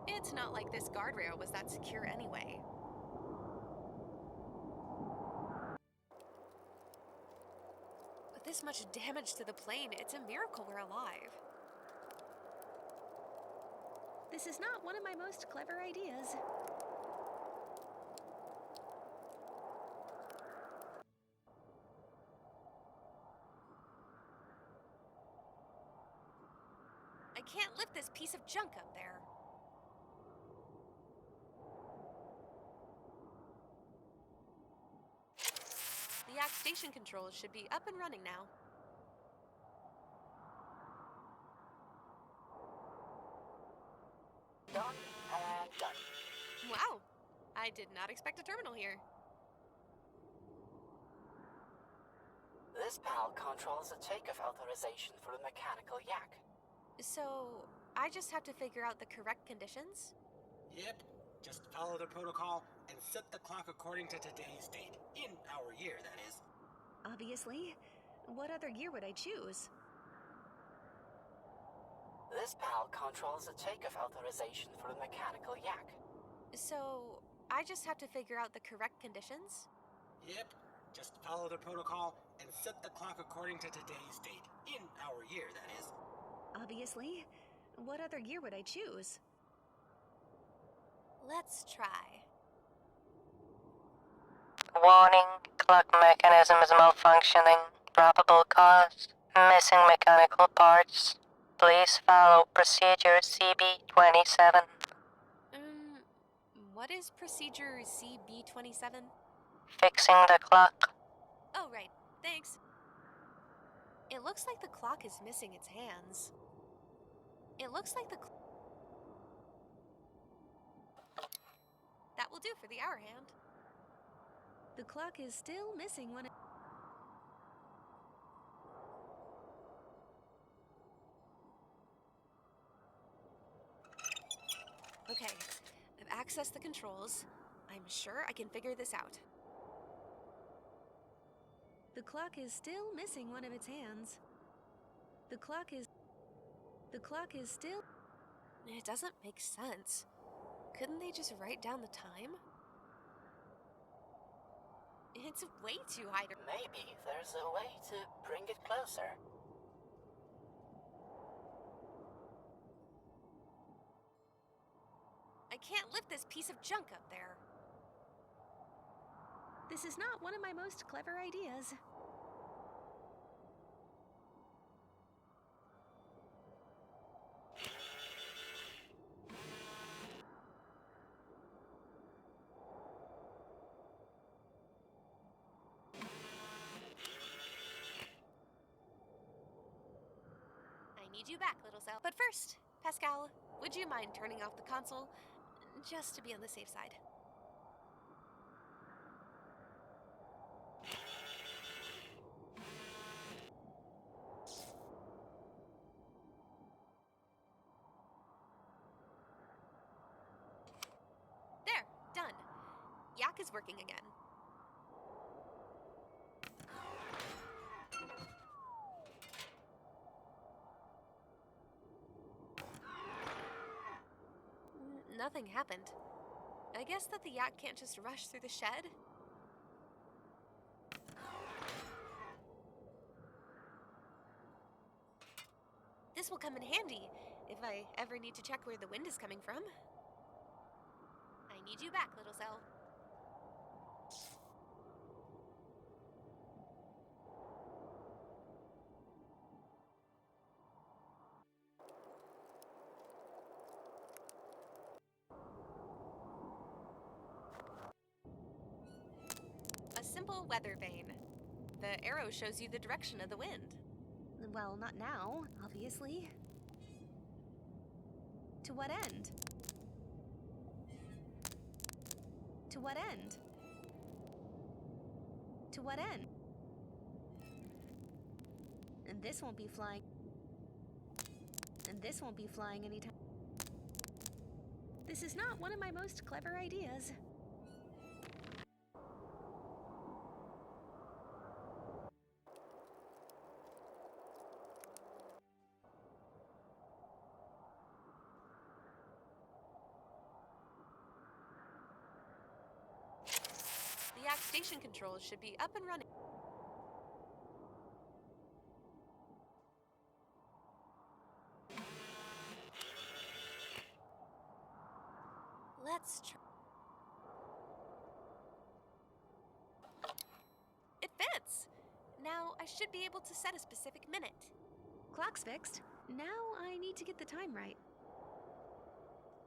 It's not like this guardrail was that secure anyway. With this much damage to the plane, it's a miracle we're alive. This is not one of my most clever ideas. I can't lift this piece of junk up there. The Yak station controls should be up and running now. Done and done. Wow, I did not expect a terminal here. This PAL controls the takeoff authorization for the mechanical yak. So, I just have to figure out the correct conditions? Yep. Just follow the protocol and set the clock according to today's date. In our year, that is. Obviously. What other year would I choose? This PAL controls the takeoff authorization for the mechanical yak. So, I just have to figure out the correct conditions? Yep. Just follow the protocol and set the clock according to today's date. In our year, that is. Obviously. What other year would I choose? Let's try. Warning, clock mechanism is malfunctioning. Probable cause, missing mechanical parts. Please follow procedure CB27. What is procedure CB27? Fixing the clock. Oh, right. Thanks. It looks like the clock is missing its hands. It looks like that will do for the hour hand. The clock is still missing one. Okay, I've accessed the controls. I'm sure I can figure this out. The clock is still missing one of its hands. The clock is still... It doesn't make sense. Couldn't they just write down the time? It's way too high to... Maybe there's a way to bring it closer. I can't lift this piece of junk up there. This is not one of my most clever ideas. I need you back, little cell. But first, Pascal, would you mind turning off the console? Just to be on the safe side. There, done. Yak is working again. Nothing happened. I guess that the yak can't just rush through the shed. This will come in handy if I ever need to check where the wind is coming from. I need you back, little cell. A simple weather vane. The arrow shows you the direction of the wind. Well, not now, obviously. To what end? To what end? To what end? And this won't be flying. And this won't be flying anytime. This is not one of my most clever ideas. The yak station controls should be up and running. Let's try. It fits! Now I should be able to set a specific minute. Clock's fixed. Now I need to get the time right.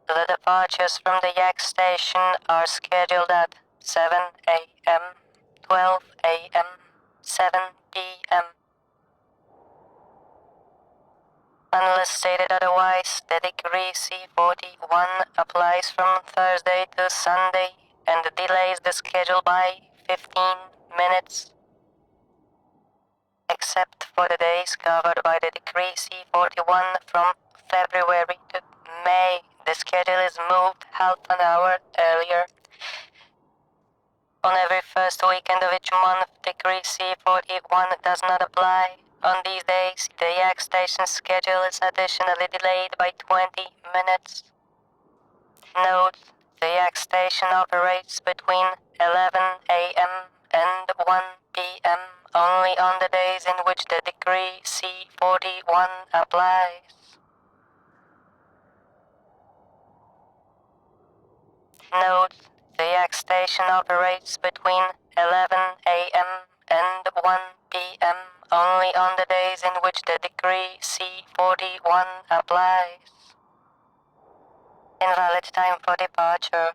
The departures from the Yak station are scheduled at 7 a.m., 12 a.m., 7 p.m. Unless stated otherwise, the decree C41 applies from Thursday to Sunday and delays the schedule by 15 minutes. Except for the days covered by the decree C41 from February to May, the schedule is moved half an hour earlier. On every first weekend of each month, decree C41 does not apply. On these days, the Yak station schedule is additionally delayed by 20 minutes. Note, the Yak station operates between 11 a.m. and 1 p.m. only on the days in which the decree C41 applies. Note, the Yak station operates between 11 a.m. and 1 p.m. only on the days in which the decree C41 applies. Invalid time for departure.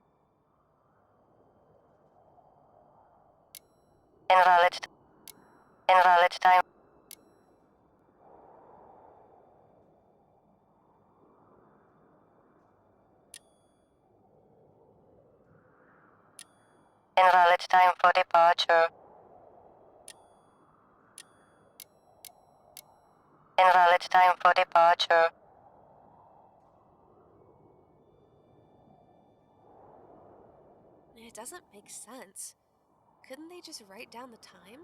Invalid time. Invalid time for departure. Invalid time for departure. It doesn't make sense. Couldn't they just write down the time?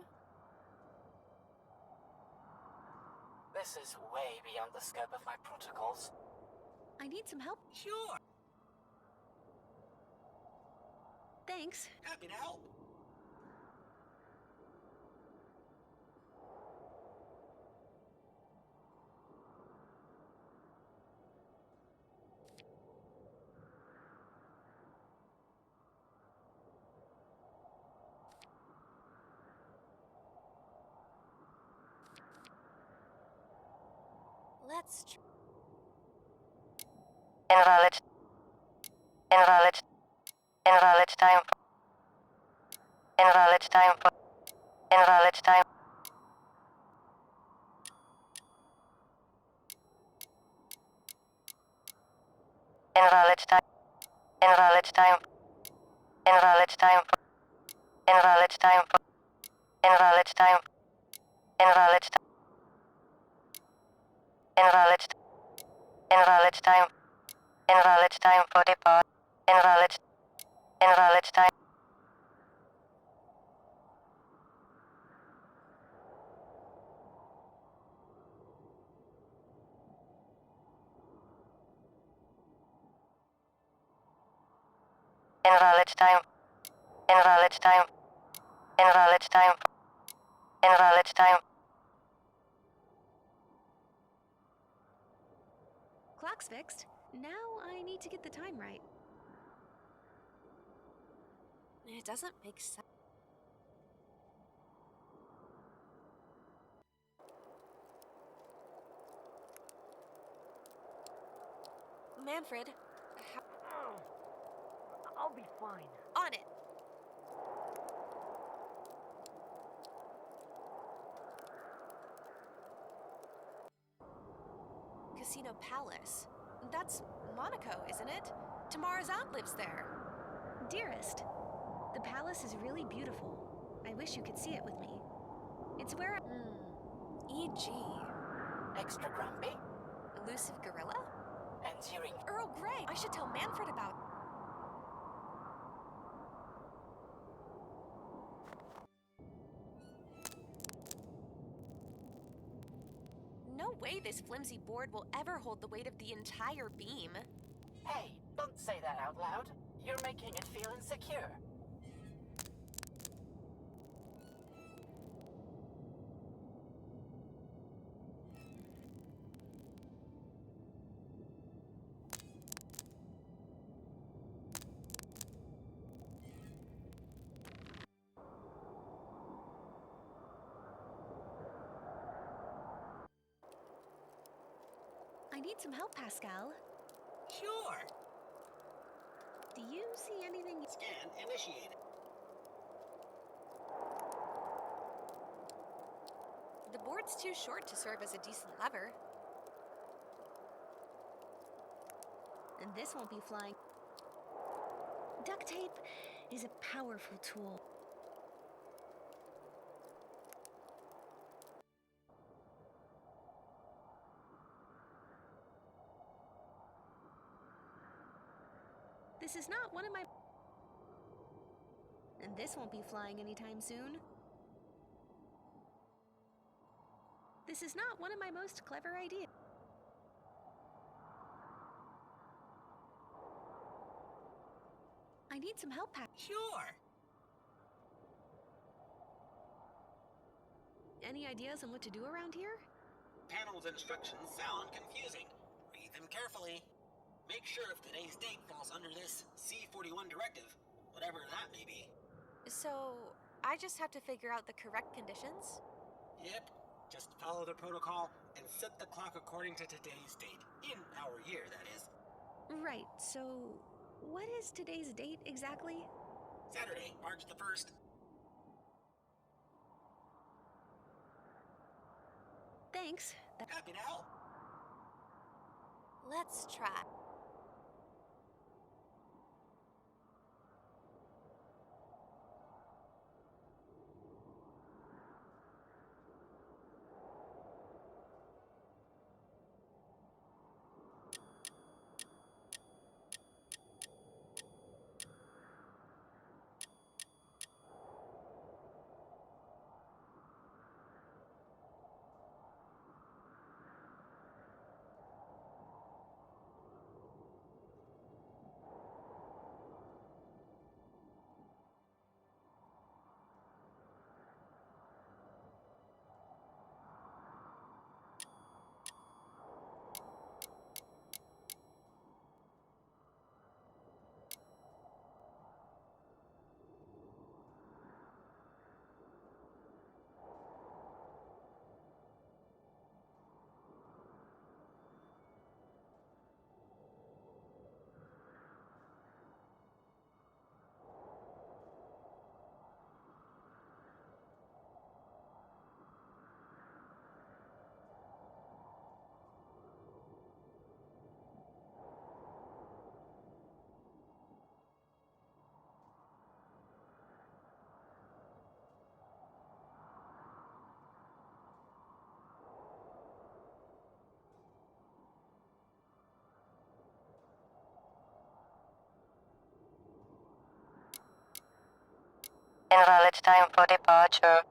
This is way beyond the scope of my protocols. I need some help. Sure. Thanks. Happy to help. Let's Invalid. Invalid. Invalid time. Invalid time. Invalid time. Invalid time. Invalid time. Invalid time. Invalid time. Invalid time. Invalid time. Invalid. Invalid time. Invalid time for depart. Invalid. Invalid time. Invalid time. Invalid time. Invalid time. Invalid time. Clock's fixed. Now I need to get the time right. It doesn't make sense. Manfred, I'll be fine. on it. Casino Palace. That's Monaco, isn't it? Tamara's aunt lives there. Dearest, the palace is really beautiful. I wish you could see it with me. It's where E.g. Extra grumpy? Elusive gorilla? Entering. Earl Grey! I should tell Manfred about... No way this flimsy board will ever hold the weight of the entire beam. Hey, don't say that out loud. You're making it feel insecure. I need some help, Pascal. Sure. Do you see anything? Scan initiated. The board's too short to serve as a decent lever. And this won't be flying. Duct tape is a powerful tool. This is not one of my... And this won't be flying anytime soon. This is not one of my most clever ideas. I need some help, Pat. Sure. Any ideas on what to do around here? Panel's instructions sound confusing. Read them carefully. Make sure if today's date falls under this C-41 directive, whatever that may be. So, I just have to figure out the correct conditions? Yep. Just follow the protocol and set the clock according to today's date. In our year, that is. Right, so what is today's date exactly? Saturday, March the 1st. Thanks. Happy to help. Let's try. Invalid time for departure.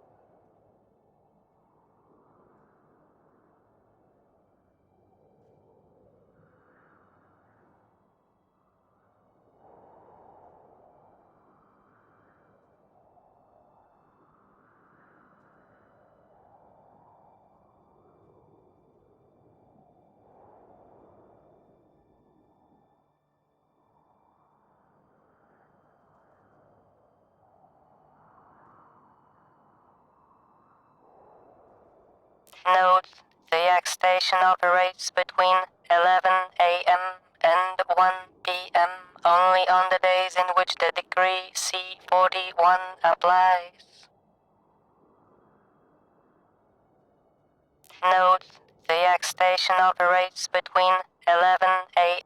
Note, the X station operates between 11 a.m. and 1 p.m. only on the days in which the decree C-41 applies. Note, the X station operates between 11 a.m.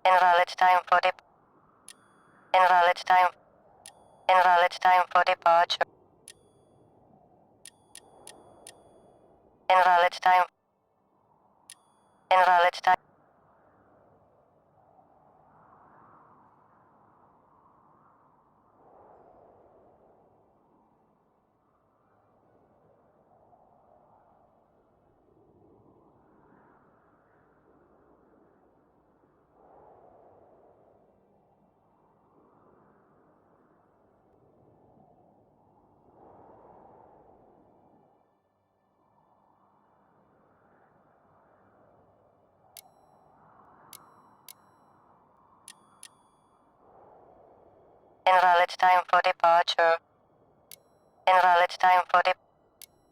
Invalid time for Invalid time for departure. Invalid time. Invalid time. Invalid time for departure. Invalid time for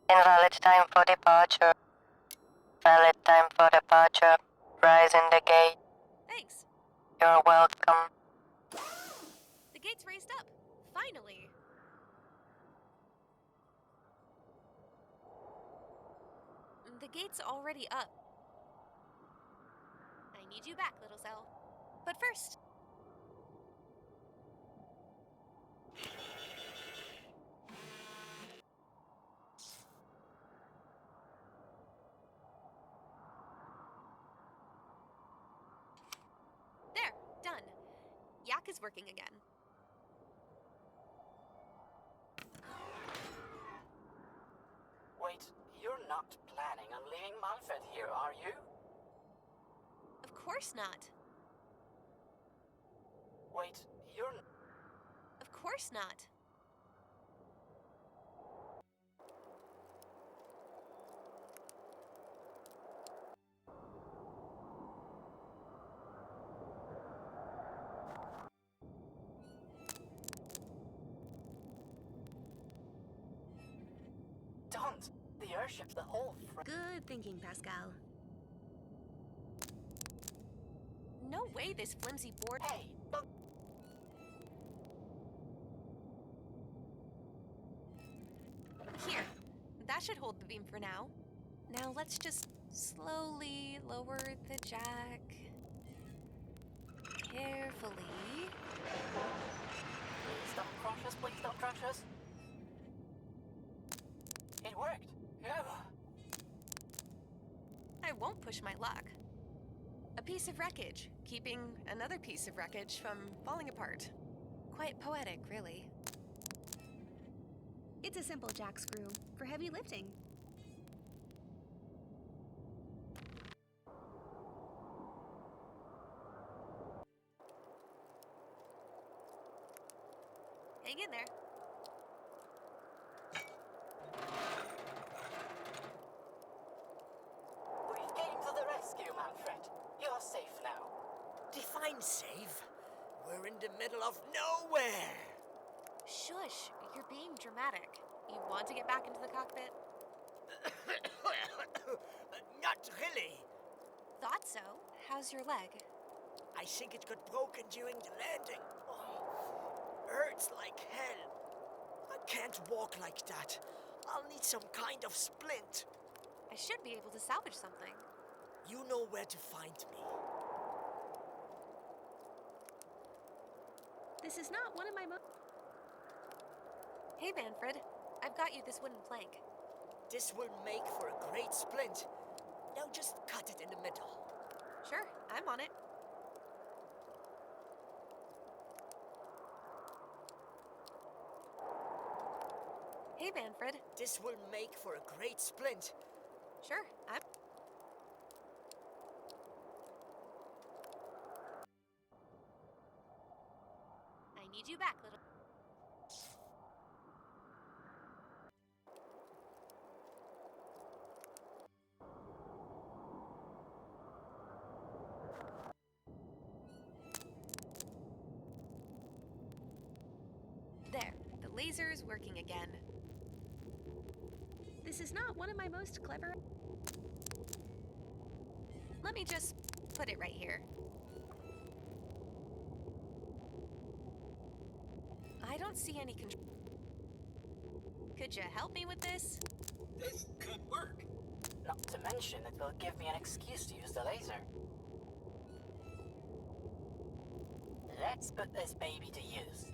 Invalid time for departure. Valid time for departure. Rise in the gate. Thanks. You're welcome. The gate's raised up. Finally. The gate's already up. I need you back, little cell. But first... There, done. Yak is working again. Wait, you're not planning on leaving Manfred here, are you? Of course not. Wait, you're... Of course not. Don't! The airship's the whole Good thinking, Pascal. No way this flimsy board... Hey, look! Here. That should hold the beam for now. Now let's just slowly lower the jack. Carefully. Please don't crush us, please don't crush us. It worked. Yeah. I won't push my luck. A piece of wreckage, keeping another piece of wreckage from falling apart. Quite poetic, really. It's a simple jack screw for heavy lifting. Hang in there. We came to the rescue, Manfred. You're safe now. Define safe. We're in the middle of nowhere. Shush, you're being dramatic. You want to get back into the cockpit? Not really. Thought so. How's your leg? I think it got broken during the landing. Oh, hurts like hell. I can't walk like that. I'll need some kind of splint. I should be able to salvage something. You know where to find me. This is not one of my Hey, Manfred. I've got you this wooden plank. This will make for a great splint. Now just cut it in the middle. Sure, I'm on it. Hey, Manfred. This will make for a great splint. Sure, I'm... I need you back, little... There, the laser's working again. This is not one of my most clever... Let me just put it right here. I don't see any control. Could you help me with this? This could work. Not to mention, it will give me an excuse to use the laser. Let's put this baby to use.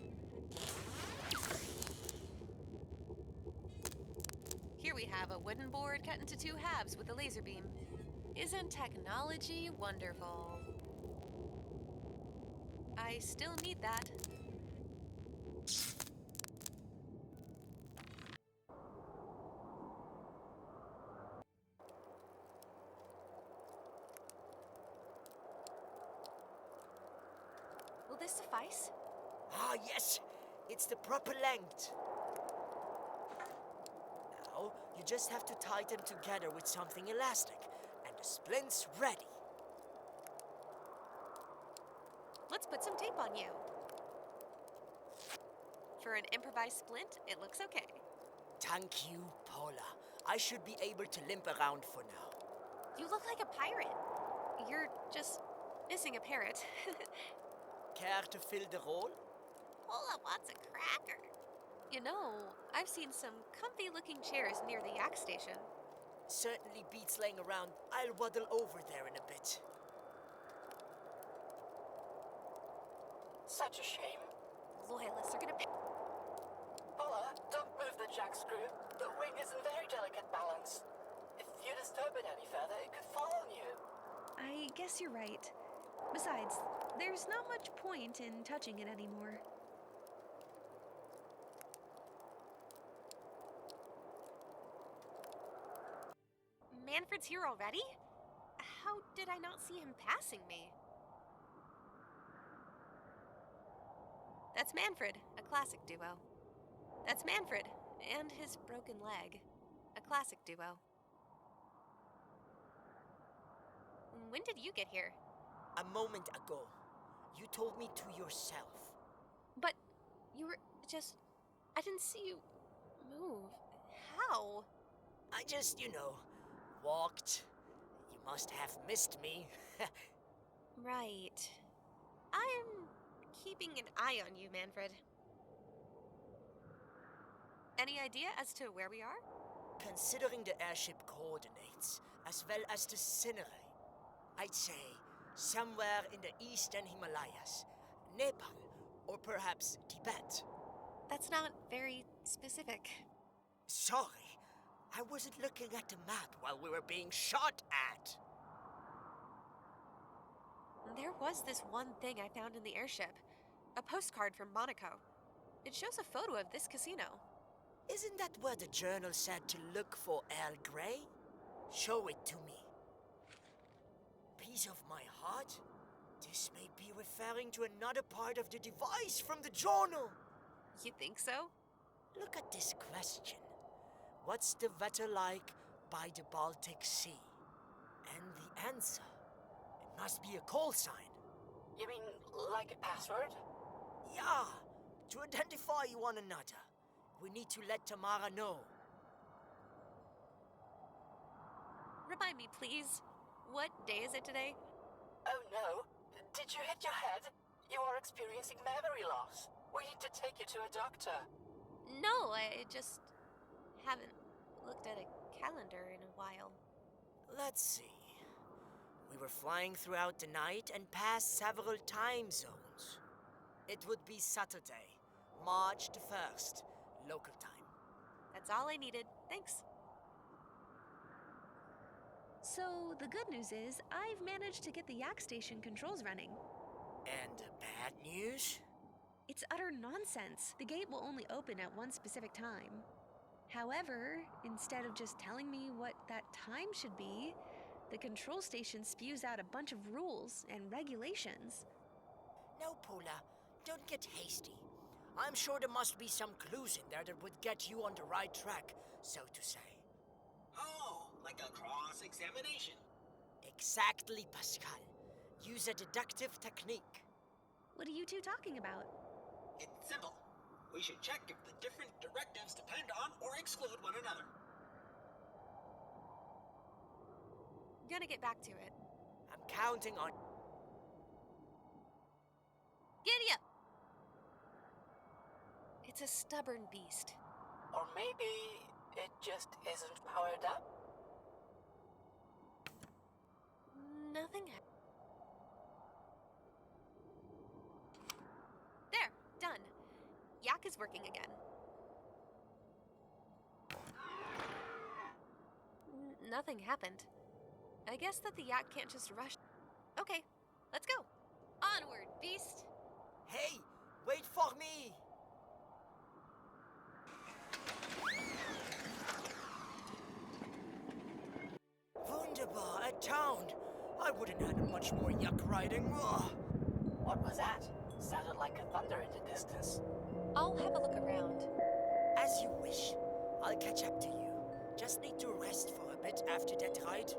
Here we have a wooden board cut into 2 halves with a laser beam. Isn't technology wonderful? I still need that. Will this suffice? Ah, yes. It's the proper length. Now, you just have to tie them together with something elastic, and the splint's ready. Let's put some tape on you. For an improvised splint, it looks okay. Thank you, Paula. I should be able to limp around for now. You look like a pirate. You're just missing a parrot. Care to fill the role? Paula wants a cracker. You know, I've seen some comfy-looking chairs near the yak station. Certainly beats laying around. I'll waddle over there in a bit. Such a shame. Loyalists are gonna pay. Paula, don't move the jack screw. The wing is in very delicate balance. If you disturb it any further, it could fall on you. I guess you're right. Besides, there's not much point in touching it anymore. Manfred's here already? How did I not see him passing me? That's Manfred, a classic duo. That's Manfred, and his broken leg, a classic duo. When did you get here? A moment ago. You told me to yourself. But you were just... I didn't see you move. How? I just, walked. You must have missed me. Right. I'm keeping an eye on you, Manfred. Any idea as to where we are? Considering the airship coordinates, as well as the scenery, I'd say somewhere in the eastern Himalayas, Nepal, or perhaps Tibet. That's not very specific. Sorry, I wasn't looking at the map while we were being shot at. There was this one thing I found in the airship. A postcard from Monaco. It shows a photo of this casino. Isn't that where the journal said to look for Earl Grey? Show it to me. Piece of my heart? This may be referring to another part of the device from the journal. You think so? Look at this question. What's the weather like by the Baltic Sea? And the answer, it must be a call sign. You mean like a password? Yeah, To identify one another, we need to let Tamara know. Remind me, please. What day is it today? Oh no, did you hit your head? You are experiencing memory loss. We need to take you to a doctor. No, I just haven't looked at a calendar in a while. Let's see. We were flying throughout the night and passed several time zones. It would be Saturday, March the 1st, local time. That's all I needed. Thanks. So, the good news is, I've managed to get the yak station controls running. And the bad news? It's utter nonsense. The gate will only open at one specific time. However, instead of just telling me what that time should be, the control station spews out a bunch of rules and regulations. No, Paula, don't get hasty. I'm sure there must be some clues in there that would get you on the right track, so to say. Oh, like a cross-examination. Exactly, Pascal. Use a deductive technique. What are you two talking about? It's simple. We should check if the different directives depend on or exclude one another. Gonna get back to it. I'm counting on... Giddy up! It's a stubborn beast. Or maybe it just isn't powered up? Nothing. There, done. Yak is working again. Nothing happened. I guess that the yak can't just rush. Okay, let's go. Onward, beast. Hey, wait for me! Wunderbar, a town. I wouldn't have much more yak riding. Ugh. What was that? Sounded like a thunder in the distance. I'll have a look around. As you wish. I'll catch up to you. Just need to rest for a bit after that ride.